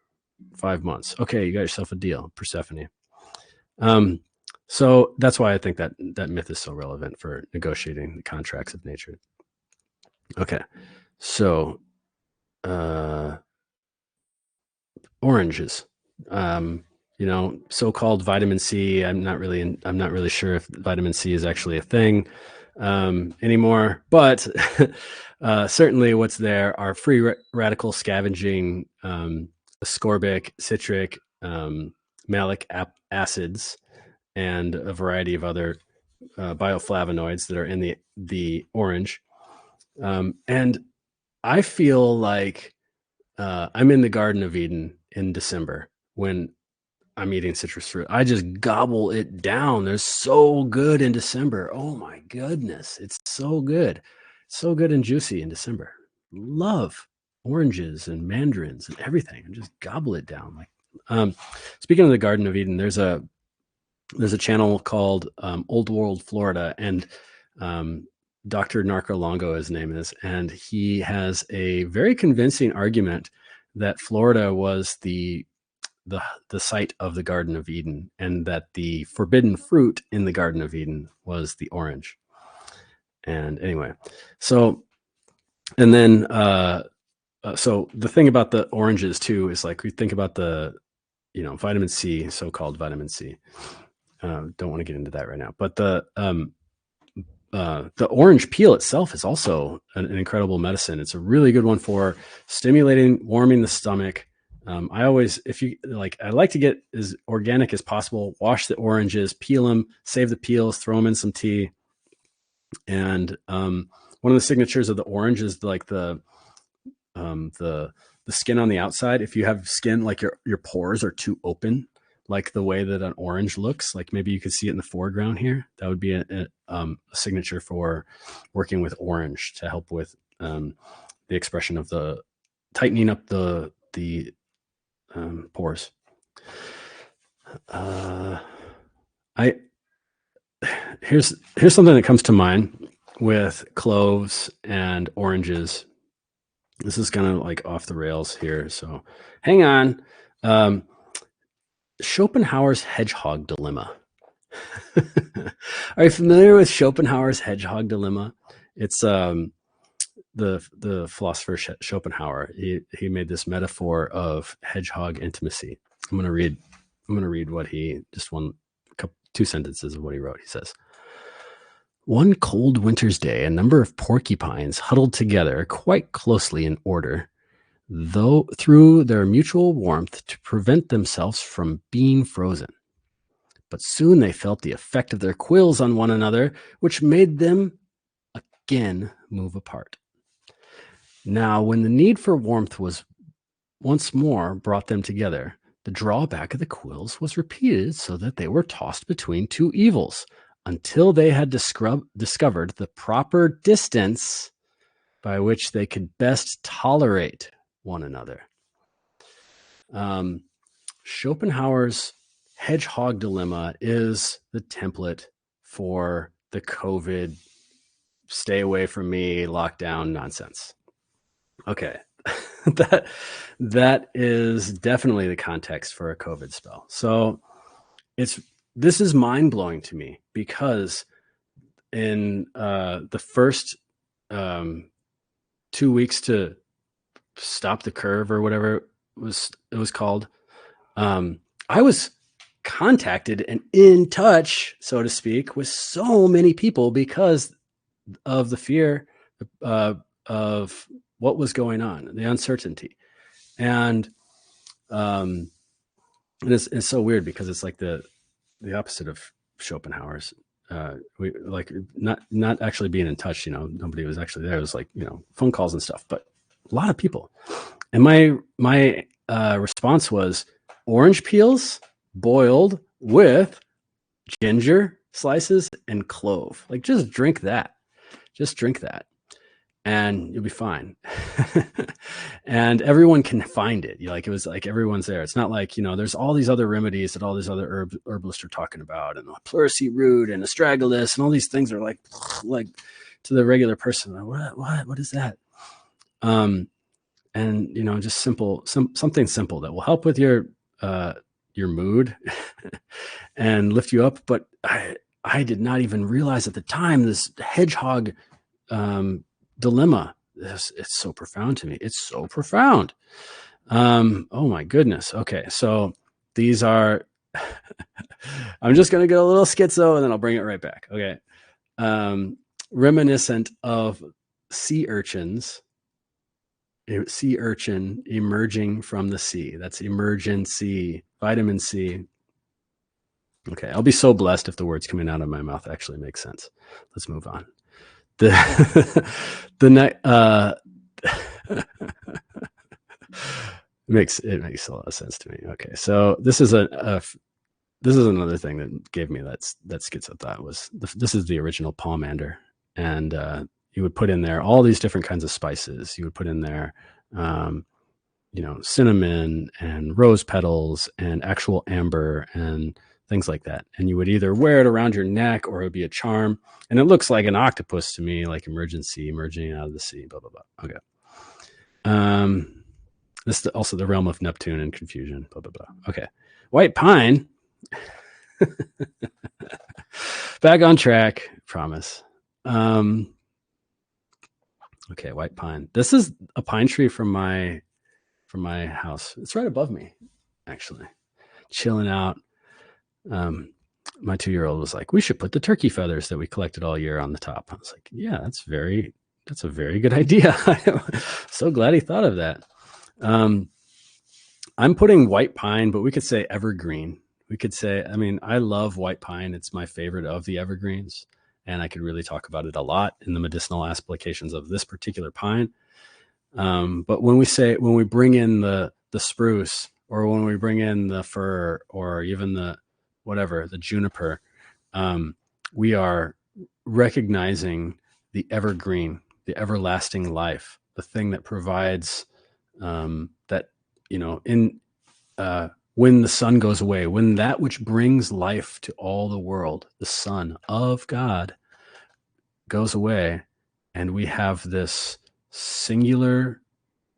5 months. Okay, you got yourself a deal, Persephone. So that's why I think that myth is so relevant for negotiating the contracts of nature. Okay, so oranges, so-called vitamin C. I'm not really sure if vitamin C is actually a thing anymore, but certainly what's there are free radical scavenging ascorbic, citric, malic acids, and a variety of other bioflavonoids that are in the orange. And I feel like I'm in the Garden of Eden in December when I'm eating citrus fruit. I just gobble it down. They're so good in December. Oh my goodness. It's so good. So good and juicy in December. Love oranges and mandarins and everything, and just gobble it down. Like, speaking of the Garden of Eden, there's a channel called Old World Florida, and Dr. Narco Longo, his name is, and he has a very convincing argument that Florida was the site of the Garden of Eden, and that the forbidden fruit in the Garden of Eden was the orange. And anyway, so, and then so the thing about the oranges too is, like, we think about the vitamin C, so-called vitamin C. Don't want to get into that right now, but the orange peel itself is also an incredible medicine. It's a really good one for stimulating, warming the stomach. I always, I like to get as organic as possible. Wash the oranges, peel them, save the peels, throw them in some tea. And one of the signatures of the orange is like the skin on the outside. If you have skin like your pores are too open, like the way that an orange looks, like maybe you could see it in the foreground here, that would be a signature for working with orange to help with the expression of the tightening up the pores. Here's something that comes to mind with cloves and oranges. This is kind of like off the rails here, so hang on. Um, Schopenhauer's hedgehog dilemma. Are you familiar with Schopenhauer's hedgehog dilemma? It's the philosopher Schopenhauer. He made this metaphor of hedgehog intimacy. I'm gonna read what he just two sentences of what he wrote. He says, "One cold winter's day, a number of porcupines huddled together quite closely in order, though through their mutual warmth to prevent themselves from being frozen. But soon they felt the effect of their quills on one another, which made them again move apart. Now, when the need for warmth was once more brought them together, the drawback of the quills was repeated so that they were tossed between two evils until they had discovered the proper distance by which they could best tolerate one another." Schopenhauer's hedgehog dilemma is the template for the COVID stay away from me lockdown nonsense. Okay. that is definitely the context for a COVID spell. So this is mind-blowing to me, because in the first 2 weeks to stop the curve, or whatever it was called, I was contacted and in touch, so to speak, with so many people because of the fear of what was going on, the uncertainty. And it's so weird, because it's like the opposite of Schopenhauer's. We like not actually being in touch. Nobody was actually there. It was like, phone calls and stuff, but a lot of people. And my response was orange peels boiled with ginger slices and clove. Like, just drink that. And you'll be fine. And everyone can find it. It was like everyone's there. It's not like, there's all these other remedies that all these other herbalists are talking about, and pleurisy root and astragalus and all these things are like to the regular person, what is that? And just something simple that will help with your mood and lift you up. But I did not even realize at the time this hedgehog dilemma. It's so profound to me. It's so profound. Oh my goodness. Okay, so these are. I'm just gonna get a little schizo, and then I'll bring it right back. Okay, reminiscent of sea urchin emerging from the sea. That's emergency, vitamin C. Okay, I'll be so blessed if the words coming out of my mouth actually make sense. Let's move on. It makes a lot of sense to me. Okay, so this is another thing that gave me that schizo thought. This is the original pomander, and you would put in there all these different kinds of spices. You would put in there, cinnamon and rose petals and actual amber and things like that. And you would either wear it around your neck, or it would be a charm. And it looks like an octopus to me, like emergency, emerging out of the sea, blah, blah, blah. Okay. This is also the realm of Neptune and confusion, blah, blah, blah. Okay. White pine. Back on track, promise. Okay, white pine. This is a pine tree from my house. It's right above me, actually. Chilling out. My 2-year-old was like, "We should put the turkey feathers that we collected all year on the top." I was like, "Yeah, that's a very good idea." I'm so glad he thought of that. I'm putting white pine, but we could say evergreen. We could say, I love white pine. It's my favorite of the evergreens, and I could really talk about it a lot in the medicinal applications of this particular pine. But when we bring in the spruce, or when we bring in the fir, or even the juniper, we are recognizing the evergreen, the everlasting life, the thing that provides that, when the sun goes away, when that which brings life to all the world, the Son of God, goes away, and we have this singular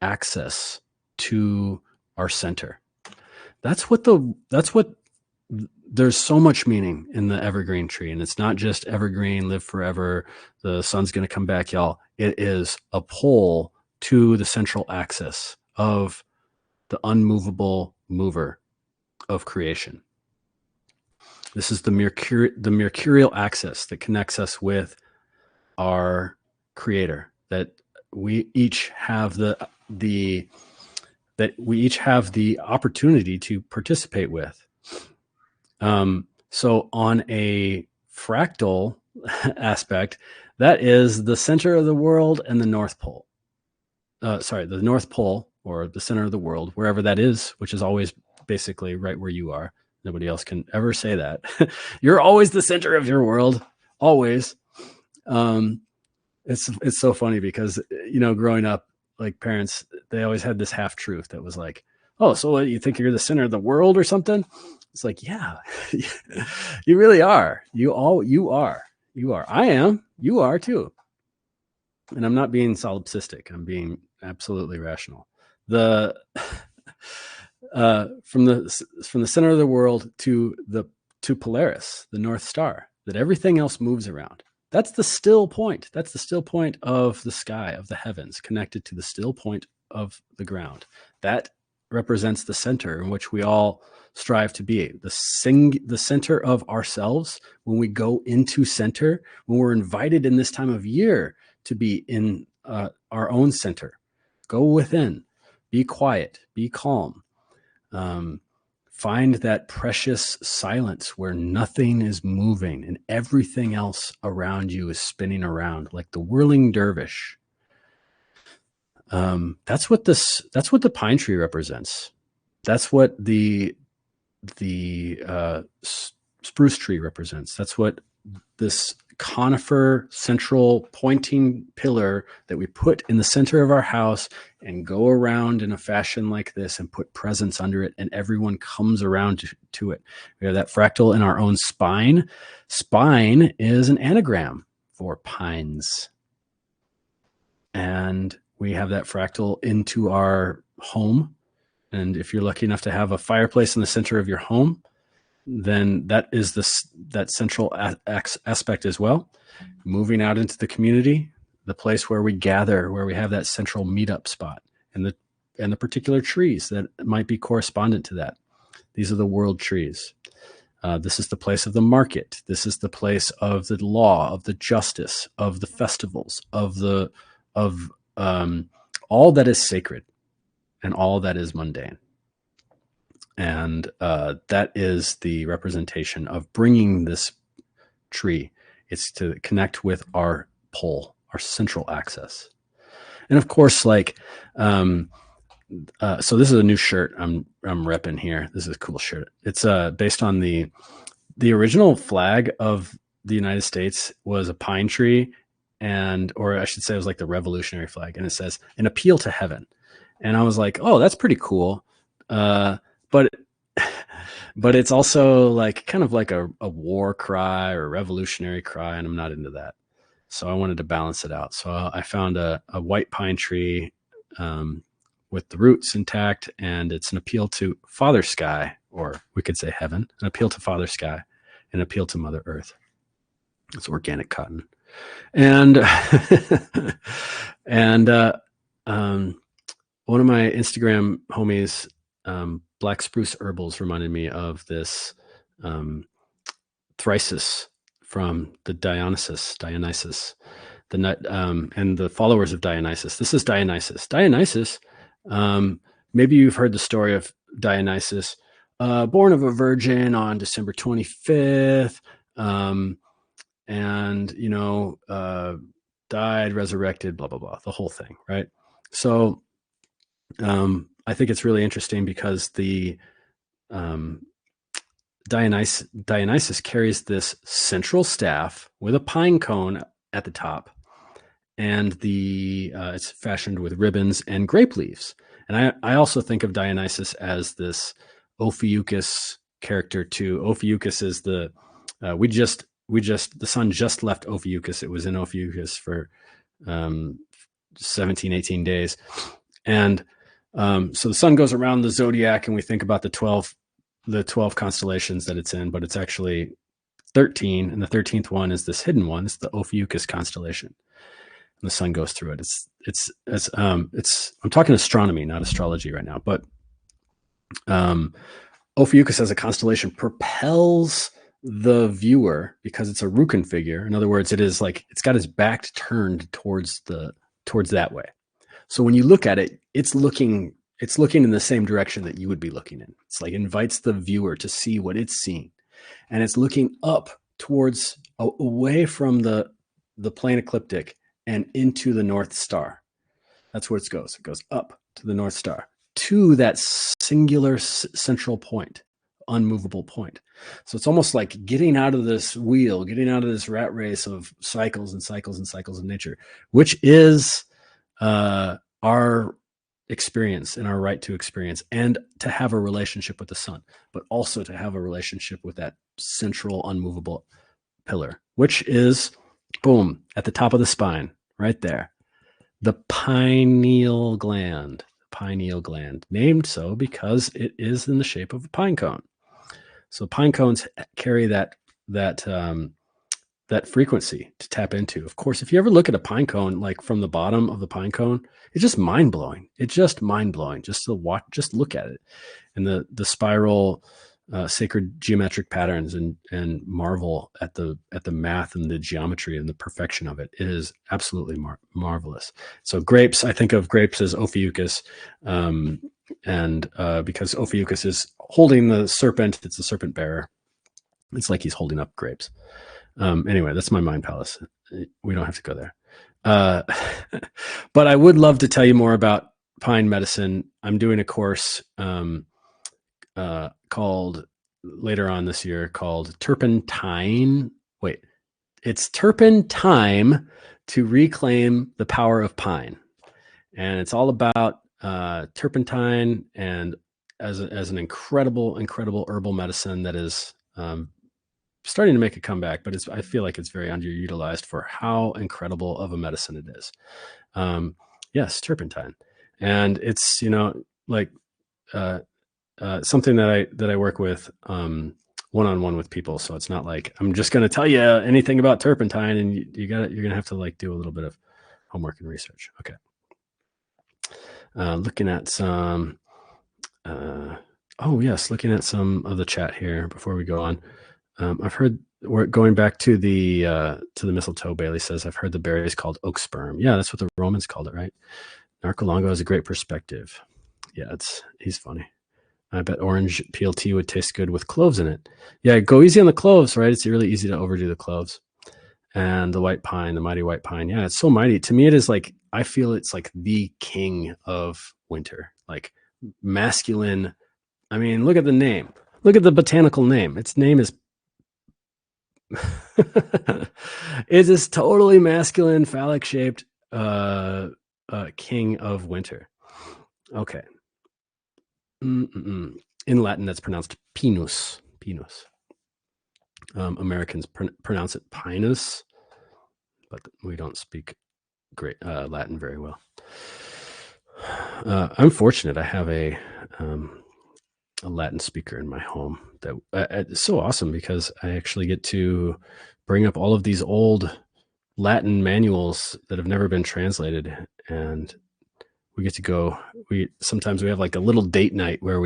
access to our center. That's what there's so much meaning in the evergreen tree. And it's not just evergreen, live forever, the sun's going to come back, y'all. It is a pull to the central axis of the unmovable mover of creation. This is the mercurial axis that connects us with our creator, that we each have the opportunity to participate with. So on a fractal aspect, that is the center of the world and the North Pole. The North Pole, or the center of the world, wherever that is, which is always basically right where you are. Nobody else can ever say that. You're always the center of your world, always. It's so funny because, growing up, like, parents, they always had this half truth that was like, oh, so what, you think you're the center of the world or something? It's like, yeah, you really are. You are. I am. You are too. And I'm not being solipsistic. I'm being absolutely rational. From the center of the world to Polaris, the North Star, that everything else moves around. That's the still point. That's the still point of the sky, of the heavens, connected to the still point of the ground. That represents the center in which we all strive to be. The center of ourselves. When we go into center, when we're invited in this time of year to be in our own center, go within, be quiet, be calm. Find that precious silence where nothing is moving and everything else around you is spinning around like the whirling dervish. That's what the pine tree represents. That's what the spruce tree represents. That's what this conifer central pointing pillar that we put in the center of our house and go around in a fashion like this and put presents under it, and everyone comes around to it. We have that fractal in our own spine. Spine is an anagram for pines. And we have that fractal into our home. And if you're lucky enough to have a fireplace in the center of your home, then that is that central aspect as well. Moving out into the community, the place where we gather, where we have that central meetup spot, and the particular trees that might be correspondent to that. These are the world trees. This is the place of the market. This is the place of the law, of the justice, of the festivals, of all that is sacred and all that is mundane. And that is the representation of bringing this tree. It's to connect with our pole, our central axis. And of course, so this is a new shirt I'm repping here. This is a cool shirt. It's based on the original flag of the United States was a pine tree, or I should say it was like the revolutionary flag. And it says, an appeal to heaven. And I was like, oh, that's pretty cool. But it's also like kind of like a war cry or a revolutionary cry, and I'm not into that. So I wanted to balance it out. So I found a white pine tree with the roots intact, and it's an appeal to Father Sky, or we could say heaven, an appeal to Father Sky, an appeal to Mother Earth. It's organic cotton. And one of my Instagram homies, Black Spruce Herbals, reminded me of this thrisis from the Dionysus, and the followers of Dionysus. This is Dionysus. Dionysus, maybe you've heard the story of Dionysus, born of a virgin on December 25th, and died, resurrected, blah blah blah, the whole thing, right? So I think it's really interesting because the Dionysus carries this central staff with a pine cone at the top, and it's fashioned with ribbons and grape leaves. And I also think of Dionysus as this Ophiuchus character too. Ophiuchus is the sun just left Ophiuchus. It was in Ophiuchus for 17, 18 days. And So the sun goes around the zodiac, and we think about the 12 constellations that it's in, but it's actually 13, and the 13th one is this hidden one. It's the Ophiuchus constellation, and the sun goes through it. It's I'm talking astronomy, not astrology right now, but Ophiuchus as a constellation propels the viewer because it's a Rukin figure. In other words, it is like it's got its back turned towards that way. So when you look at it, it's looking in the same direction that you would be looking in. It's like invites the viewer to see what it's seeing, and it's looking up towards away from the plane ecliptic and into the North Star. That's where it goes. It goes up to the North Star, to that singular central point, unmovable point. So it's almost like getting out of this wheel, getting out of this rat race of cycles and cycles and cycles of nature, which is our experience and our right to experience, and to have a relationship with the sun, but also to have a relationship with that central unmovable pillar, which is, boom, at the top of the spine, right there, the pineal gland. Pineal gland, named so because it is in the shape of a pine cone. So pine cones carry that frequency to tap into. Of course, if you ever look at a pine cone, like from the bottom of the pine cone, it's just mind blowing. It's just mind blowing just to watch, just look at it, and the spiral, sacred geometric patterns, and marvel at the math and the geometry and the perfection of it. It is absolutely marvelous. So grapes, I think of grapes as Ophiuchus, and because Ophiuchus is holding the serpent, it's a serpent bearer. It's like he's holding up grapes. Anyway, that's my mind palace. We don't have to go there. But I would love to tell you more about pine medicine. I'm doing a course called later on this year called Turpentine. Wait, it's Turpentine to Reclaim the Power of Pine. And it's all about turpentine, and as an incredible herbal medicine that is starting to make a comeback, but I feel like it's very underutilized for how incredible of a medicine it is. Yes, turpentine. And it's, like something that I work with one-on-one with people. So it's not like I'm just going to tell you anything about turpentine, and you're going to have to like do a little bit of homework and research. Okay. Looking at some, looking at some of the chat here before we go on. I've heard, we're going back to the mistletoe. Bailey says, I've heard the berry is called oak sperm. Yeah, that's what the Romans called it, right? Narcolongo has a great perspective. Yeah, he's funny. I bet orange peel tea would taste good with cloves in it. Yeah, go easy on the cloves, right? It's really easy to overdo the cloves. And the white pine, the mighty white pine. Yeah, it's so mighty. To me, it is like, I feel it's like the king of winter, like masculine. I mean, look at the name. Look at the botanical name. Its name is it is totally masculine, phallic shaped king of winter. Okay. In Latin, that's pronounced pinus. Pinus. Americans pronounce it pinus, but we don't speak great Latin very well. I'm fortunate. I have a Latin speaker in my home that it's so awesome, because I actually get to bring up all of these old Latin manuals that have never been translated, and we get to go. Sometimes we have like a little date night where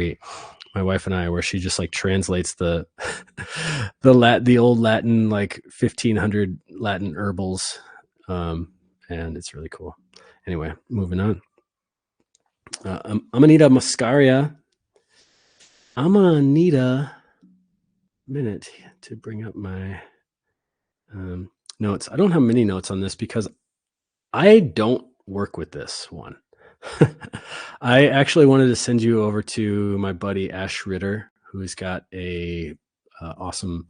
my wife and I, where she just like translates the old Latin, like 1500 Latin herbals, and it's really cool. Anyway, moving on. Amanita muscaria. I'm gonna need a minute to bring up my notes. I don't have many notes on this because I don't work with this one. I actually wanted to send you over to my buddy Ash Ritter, who's got a awesome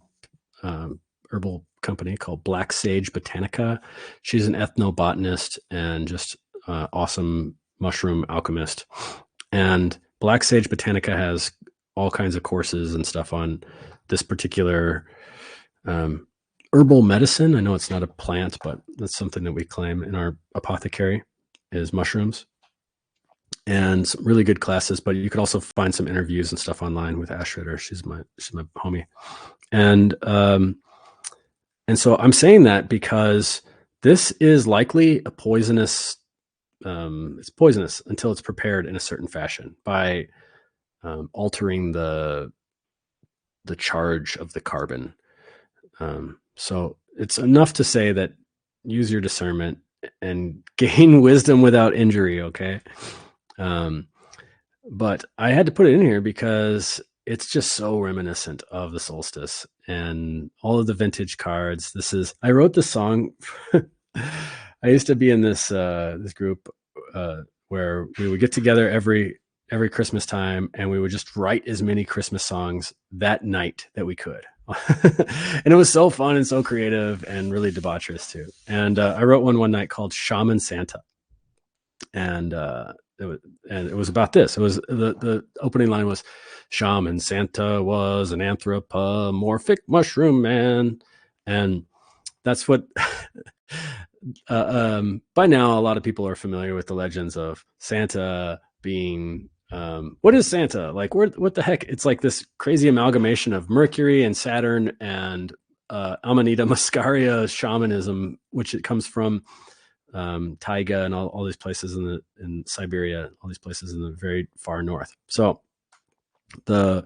herbal company called Black Sage Botanica. She's an ethnobotanist and just awesome mushroom alchemist. And Black Sage Botanica has all kinds of courses and stuff on this particular herbal medicine. I know it's not a plant, but that's something that we claim in our apothecary is mushrooms. and some really good classes. But you could also find some interviews and stuff online with Ash Ritter. She's my homie, and so I'm saying that because this is likely a poisonous. It's poisonous until it's prepared in a certain fashion by altering the charge of the carbon. So it's enough to say that use your discernment and gain wisdom without injury. Okay. But I had to put it in here because it's just so reminiscent of the solstice and all of the vintage cards. I wrote this song. I used to be in this group where we would get together every Christmas time, and we would just write as many Christmas songs that night that we could. And it was so fun and so creative and really debaucherous too. And I wrote one night called Shaman Santa. And it was about this. It was the opening line was, Shaman Santa was an anthropomorphic mushroom man. And that's what by now a lot of people are familiar with the legends of Santa being what is Santa? Like, what the heck? It's like this crazy amalgamation of Mercury and Saturn and Amanita muscaria shamanism, which it comes from taiga and all these places in Siberia, all these places in the very far north. So the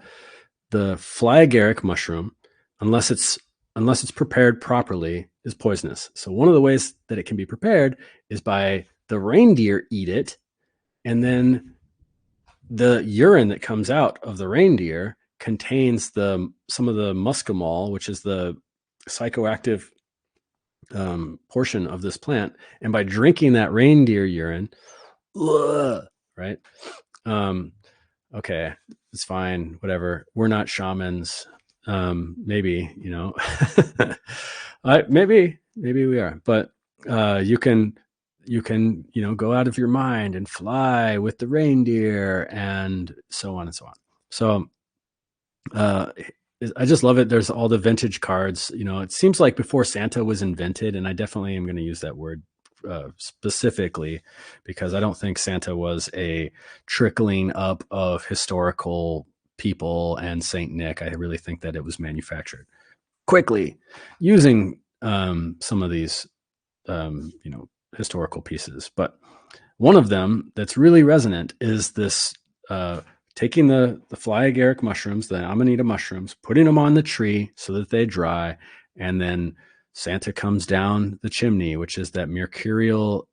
fly agaric mushroom, unless it's prepared properly, is poisonous. So one of the ways that it can be prepared is by the reindeer eat it, and then the urine that comes out of the reindeer contains some of the muscimol, which is the psychoactive portion of this plant. And by drinking that reindeer urine, right? Okay, it's fine, whatever. We're not shamans. Maybe, maybe we are, but you can go out of your mind and fly with the reindeer and so on and so on. So I just love it. There's all the vintage cards. It seems like before Santa was invented, and I definitely am going to use that word specifically because I don't think Santa was a trickling up of historical people and Saint Nick. I really think that it was manufactured quickly using some of these historical pieces. But one of them that's really resonant is this taking the fly agaric mushrooms, the Amanita mushrooms, putting them on the tree so that they dry, and then Santa comes down the chimney, which is that mercurial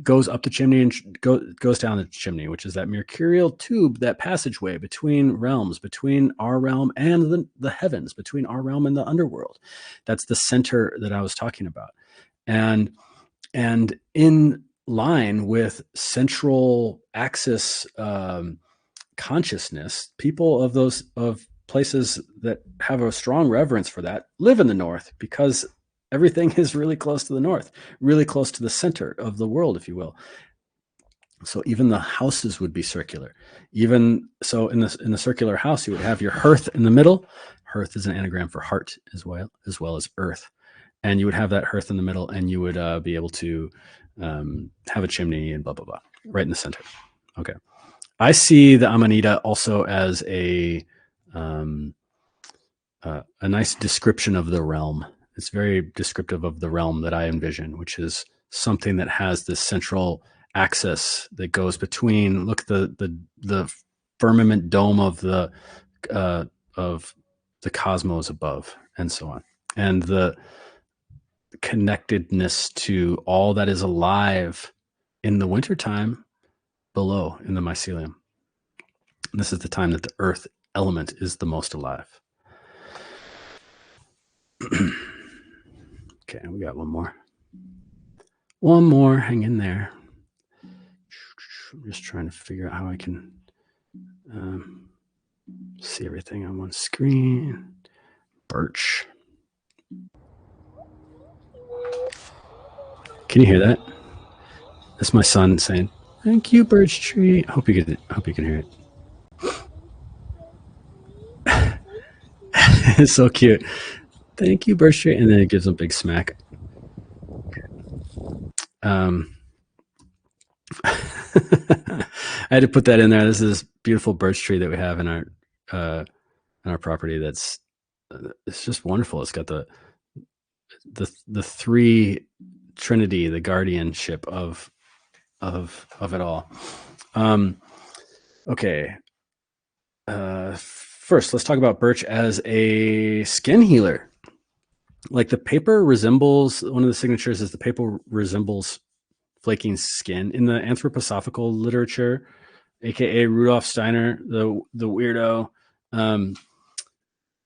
goes up the chimney and goes down the chimney, which is that mercurial tube, that passageway between realms, between our realm and the heavens, between our realm and the underworld. That's the center that I was talking about. And in line with central axis consciousness, people of places that have a strong reverence for that live in the north, because everything is really close to the north, really close to the center of the world, if you will. So even the houses would be circular. Even so, in the circular house, you would have your hearth in the middle. Hearth is an anagram for heart as well as earth. And you would have that hearth in the middle, and you would be able to have a chimney and blah, blah, blah, right in the center. Okay. I see the Amanita also as a nice description of the realm. It's very descriptive of the realm that I envision, which is something that has this central axis that goes between, look, the firmament dome of the cosmos above, and so on. And the connectedness to all that is alive in the wintertime below in the mycelium. And this is the time that the earth element is the most alive. Okay, we got one more. Hang in there. I'm just trying to figure out how I can see everything on one screen. Birch. Can you hear that? That's my son saying, "Thank you, birch tree." Hope you can hear it. It's so cute. Thank you, birch tree, and then it gives a big smack. I had to put that in there. This is this beautiful birch tree that we have in our property. That's it's just wonderful. It's got the three trinity, the guardianship of it all. Okay. First, let's talk about birch as a skin healer. Like the paper resembles, one of the signatures is the paper resembles flaking skin in the anthroposophical literature, aka Rudolf Steiner, the weirdo.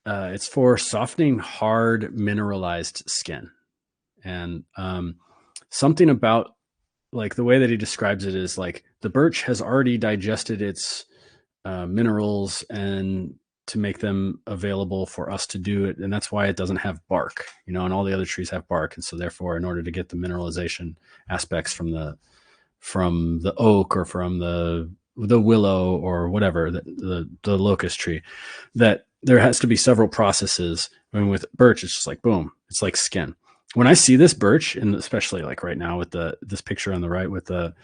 It's for softening hard mineralized skin, and something about like the way that he describes it is like the birch has already digested its minerals and to make them available for us to do it, and that's why it doesn't have bark, and all the other trees have bark, and so therefore, in order to get the mineralization aspects from the oak or from the willow or whatever, the locust tree, that there has to be several processes. I mean, with birch, it's just like boom, it's like skin. When I see this birch, and especially like right now with this picture on the right with the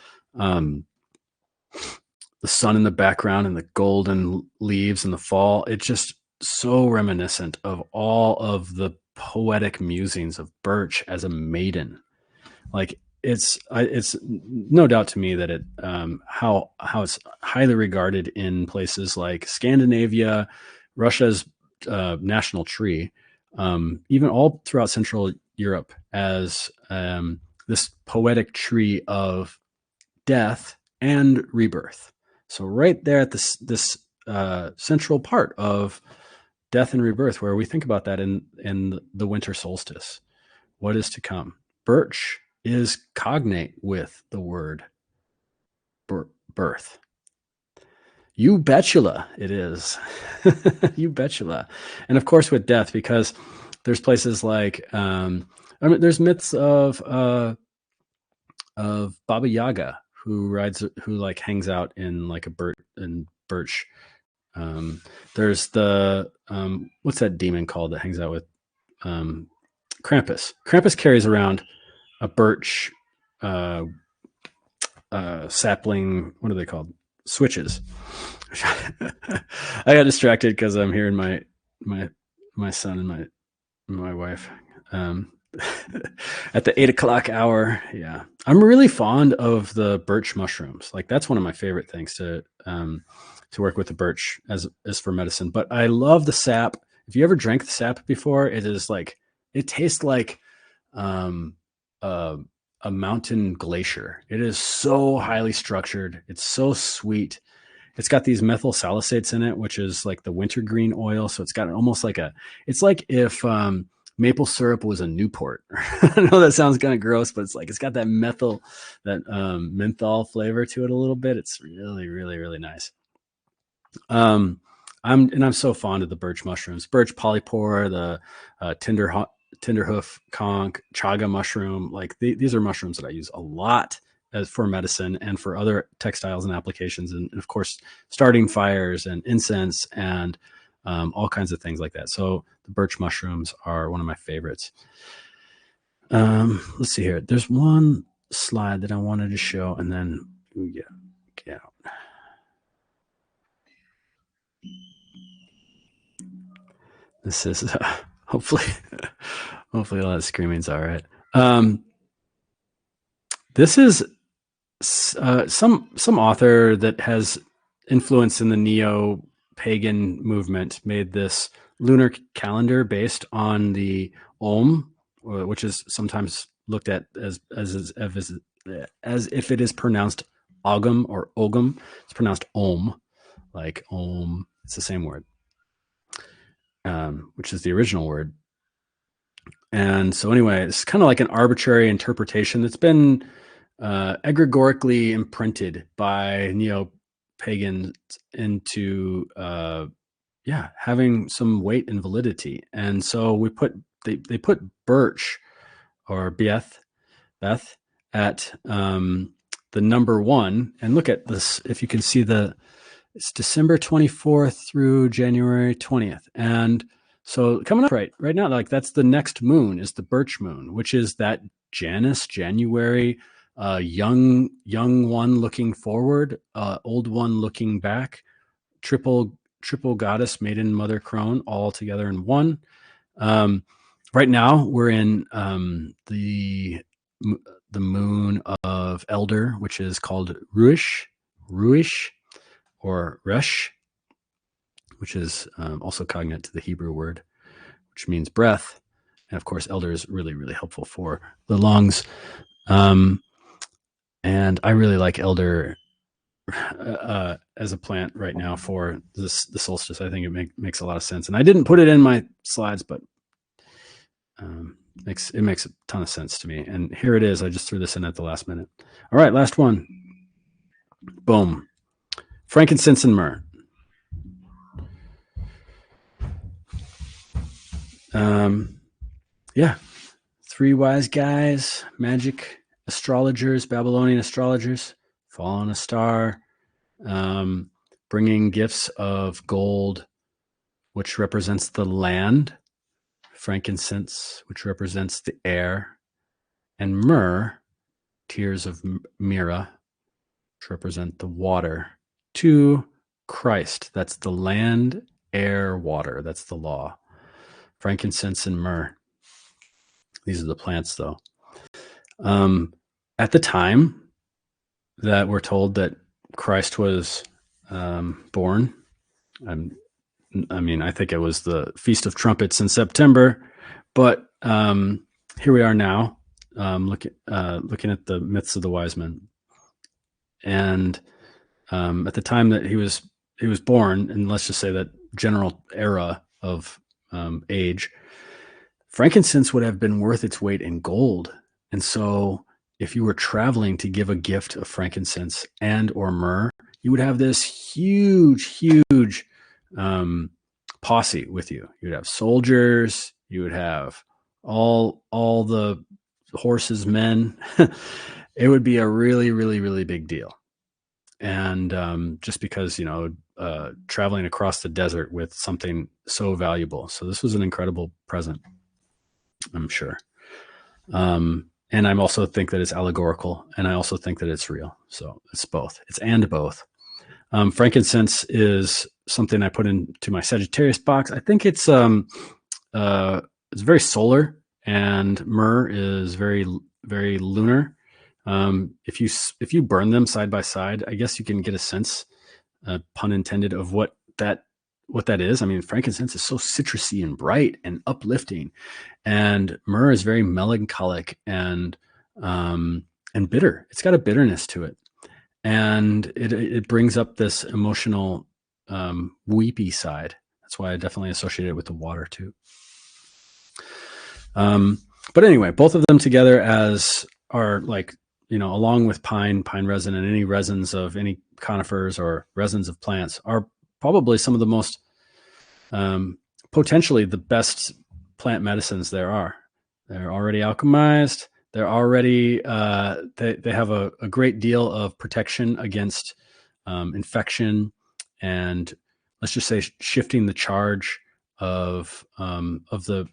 sun in the background and the golden leaves in the fall, it's just so reminiscent of all of the poetic musings of birch as a maiden. Like it's no doubt to me that it how it's highly regarded in places like Scandinavia, Russia's national tree, even all throughout Central Europe as this poetic tree of death and rebirth. So right there at this central part of death and rebirth, where we think about that in the winter solstice, what is to come? Birch is cognate with the word birth. You betula, it is. You betula. And of course with death, because there's places like there's myths of Baba Yaga who like hangs out in like a birch. There's the what's that demon called that hangs out with Krampus? Krampus carries around a birch sapling. What are they called? Switches. I got distracted because I'm hearing my son and my wife at the 8:00 hour. Yeah, I'm really fond of the birch mushrooms. Like that's one of my favorite things to work with the birch as for medicine. But I love the sap. If you ever drank the sap before, it tastes like a mountain glacier. It is so highly structured. It's so sweet. It's got these methyl salicylates in it, which is like the wintergreen oil. So it's got almost like it's like if maple syrup was a Newport. I know that sounds kind of gross, but it's got that menthol flavor to it a little bit. It's really, really, really nice. I'm so fond of the birch mushrooms, birch polypore, the tenderhoof conch, chaga mushroom. Like these are mushrooms that I use a lot for medicine and for other textiles and applications, and of course starting fires and incense and all kinds of things like that. So the birch mushrooms are one of my favorites. Let's see here. There's one slide that I wanted to show, and then get out. This is hopefully all that screaming's all right. This is some author that has influence in the neo-pagan movement made this lunar calendar based on the Om, which is sometimes looked at as if it is pronounced Ogum or Ogum. It's pronounced Om, like Om. It's the same word, which is the original word. And so anyway, it's kind of like an arbitrary interpretation that's been egregorically imprinted by neo-pagans into having some weight and validity. And so they put birch or Beth at the number 1. And look at this, if you can see it's December 24th through January 20th. And so coming up right now, like that's the next moon is the birch moon, which is that January young one looking forward, old one looking back, triple goddess, maiden, mother, crone, all together in one. Right now we're in the moon of Elder, which is called Ruish, or Resh, which is also cognate to the Hebrew word, which means breath. And of course, Elder is really, really helpful for the lungs. And I really like Elder as a plant right now for the solstice. I think it makes a lot of sense. And I didn't put it in my slides, but it makes a ton of sense to me. And here it is. I just threw this in at the last minute. All right, last one. Boom. Frankincense and myrrh. Yeah. Three wise guys, magic astrologers, Babylonian astrologers, fall on a star, bringing gifts of gold, which represents the land, frankincense, which represents the air, and myrrh, tears of myrrh, which represent the water, to Christ. That's the land, air, water. That's the law. Frankincense and myrrh. These are the plants, though. At the time that we're told that Christ was born, I think it was the Feast of Trumpets in September, but here we are now, looking at the myths of the wise men, and at the time that he was born, and let's just say that general era of age, frankincense would have been worth its weight in gold. And so if you were traveling to give a gift of frankincense and or myrrh, you would have this huge posse with you. You would have soldiers, you would have all the horses, men. It would be a really big deal. And just because, traveling across the desert with something so valuable. So this was an incredible present, I'm sure. And I also think that it's allegorical, and I also think that it's real. So it's both. It's and both. Frankincense is something I put into my Sagittarius box. I think it's very solar, and myrrh is very lunar. If you burn them side by side, I guess you can get a sense, pun intended, of what that is. I mean, frankincense is so citrusy and bright and uplifting, and myrrh is very melancholic and bitter. It's got a bitterness to it, and it brings up this emotional, weepy side. That's why I definitely associate it with the water too. But anyway, both of them together are along with pine resin and any resins of any conifers or resins of plants, are probably some of the most, potentially the best plant medicines there are. They're already alchemized. They're already, they have a great deal of protection against infection, and let's just say shifting the charge of the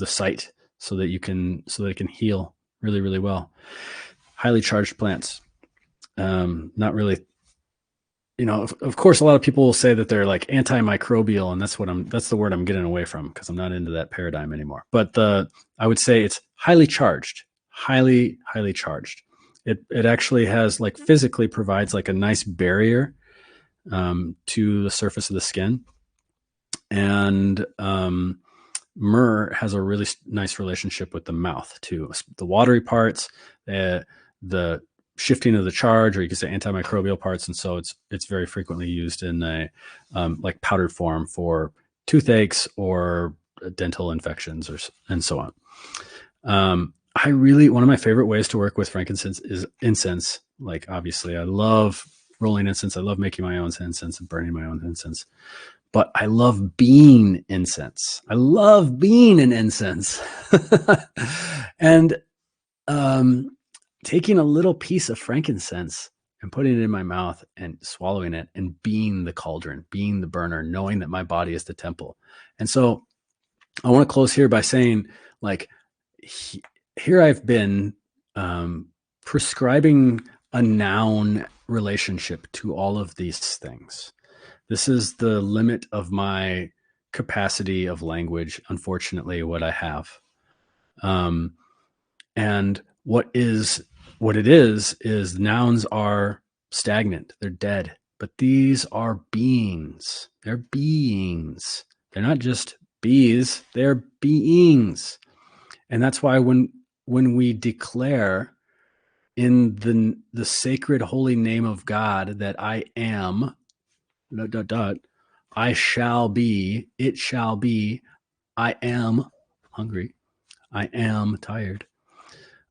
site so that it can heal really well. Highly charged plants. Not really, of course, a lot of people will say that they're like antimicrobial, and that's the word I'm getting away from, because I'm not into that paradigm anymore. But I would say it's highly charged, highly charged. It actually has, like, physically provides like a nice barrier to the surface of the skin, and myrrh has a really nice relationship with the mouth too. The watery parts, the shifting of the charge, or you could say antimicrobial parts. And so it's very frequently used in a like powdered form for toothaches or dental infections and so on. One of my favorite ways to work with frankincense is incense. Like, obviously I love rolling incense. I love making my own incense and burning my own incense. But I love being incense. I love being an incense. And taking a little piece of frankincense and putting it in my mouth and swallowing it and being the cauldron, being the burner, knowing that my body is the temple. And so I want to close here by saying, like, here I've been prescribing a noun relationship to all of these things. This is the limit of my capacity of language, unfortunately, what I have. And what it is nouns are stagnant. They're dead. But these are beings. They're beings. They're not just bees. They're beings. And that's why when we declare in the sacred holy name of God that I am, ... I shall be, it shall be, I am hungry, I am tired.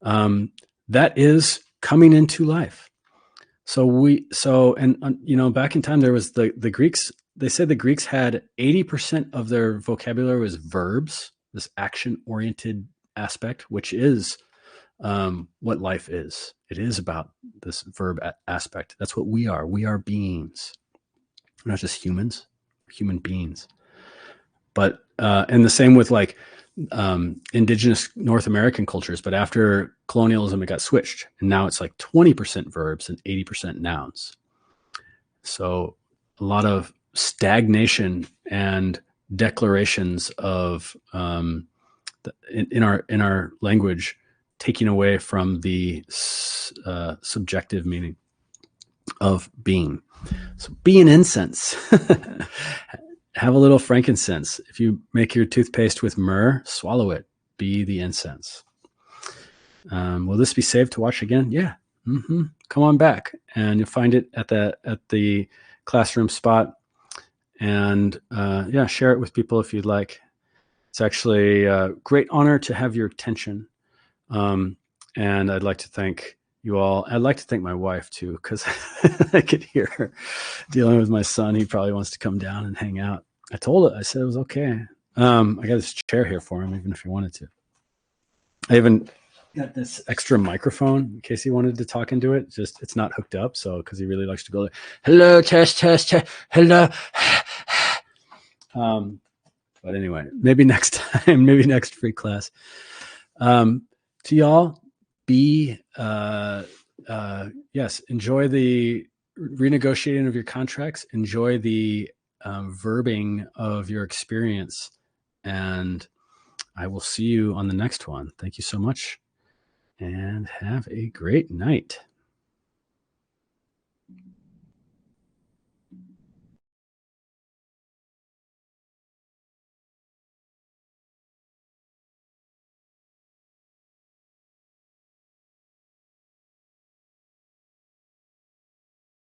That is coming into life. Back in time, there was the Greeks. They said the Greeks had 80% of their vocabulary was verbs, this action-oriented aspect, which is what life is. It is about this verb aspect. That's what we are. We are beings. We're not just humans, we're human beings. But and the same with like indigenous North American cultures. But after colonialism, it got switched, and now it's like 20% verbs and 80% nouns. So a lot of stagnation and declarations of in our language, taking away from the subjective meaning of being. So be an incense. Have a little frankincense. If you make your toothpaste with myrrh, swallow it. Be the incense. Will this be saved to watch again? Yeah. Come on back, and you'll find it at the classroom spot. And share it with people if you'd like. It's actually a great honor to have your attention. And I'd like to thank you all. I'd like to thank my wife too, because I could hear her dealing with my son. He probably wants to come down and hang out. I told her, I said it was okay. I got this chair here for him, even if he wanted to. I even got this extra microphone in case he wanted to talk into it. Just it's not hooked up, so because he really likes to go like, hello, test, hello. But anyway, maybe next time, maybe next free class. To y'all, be yes, enjoy the renegotiating of your contracts, enjoy the verbing of your experience, and I will see you on the next one. Thank you so much, and have a great night.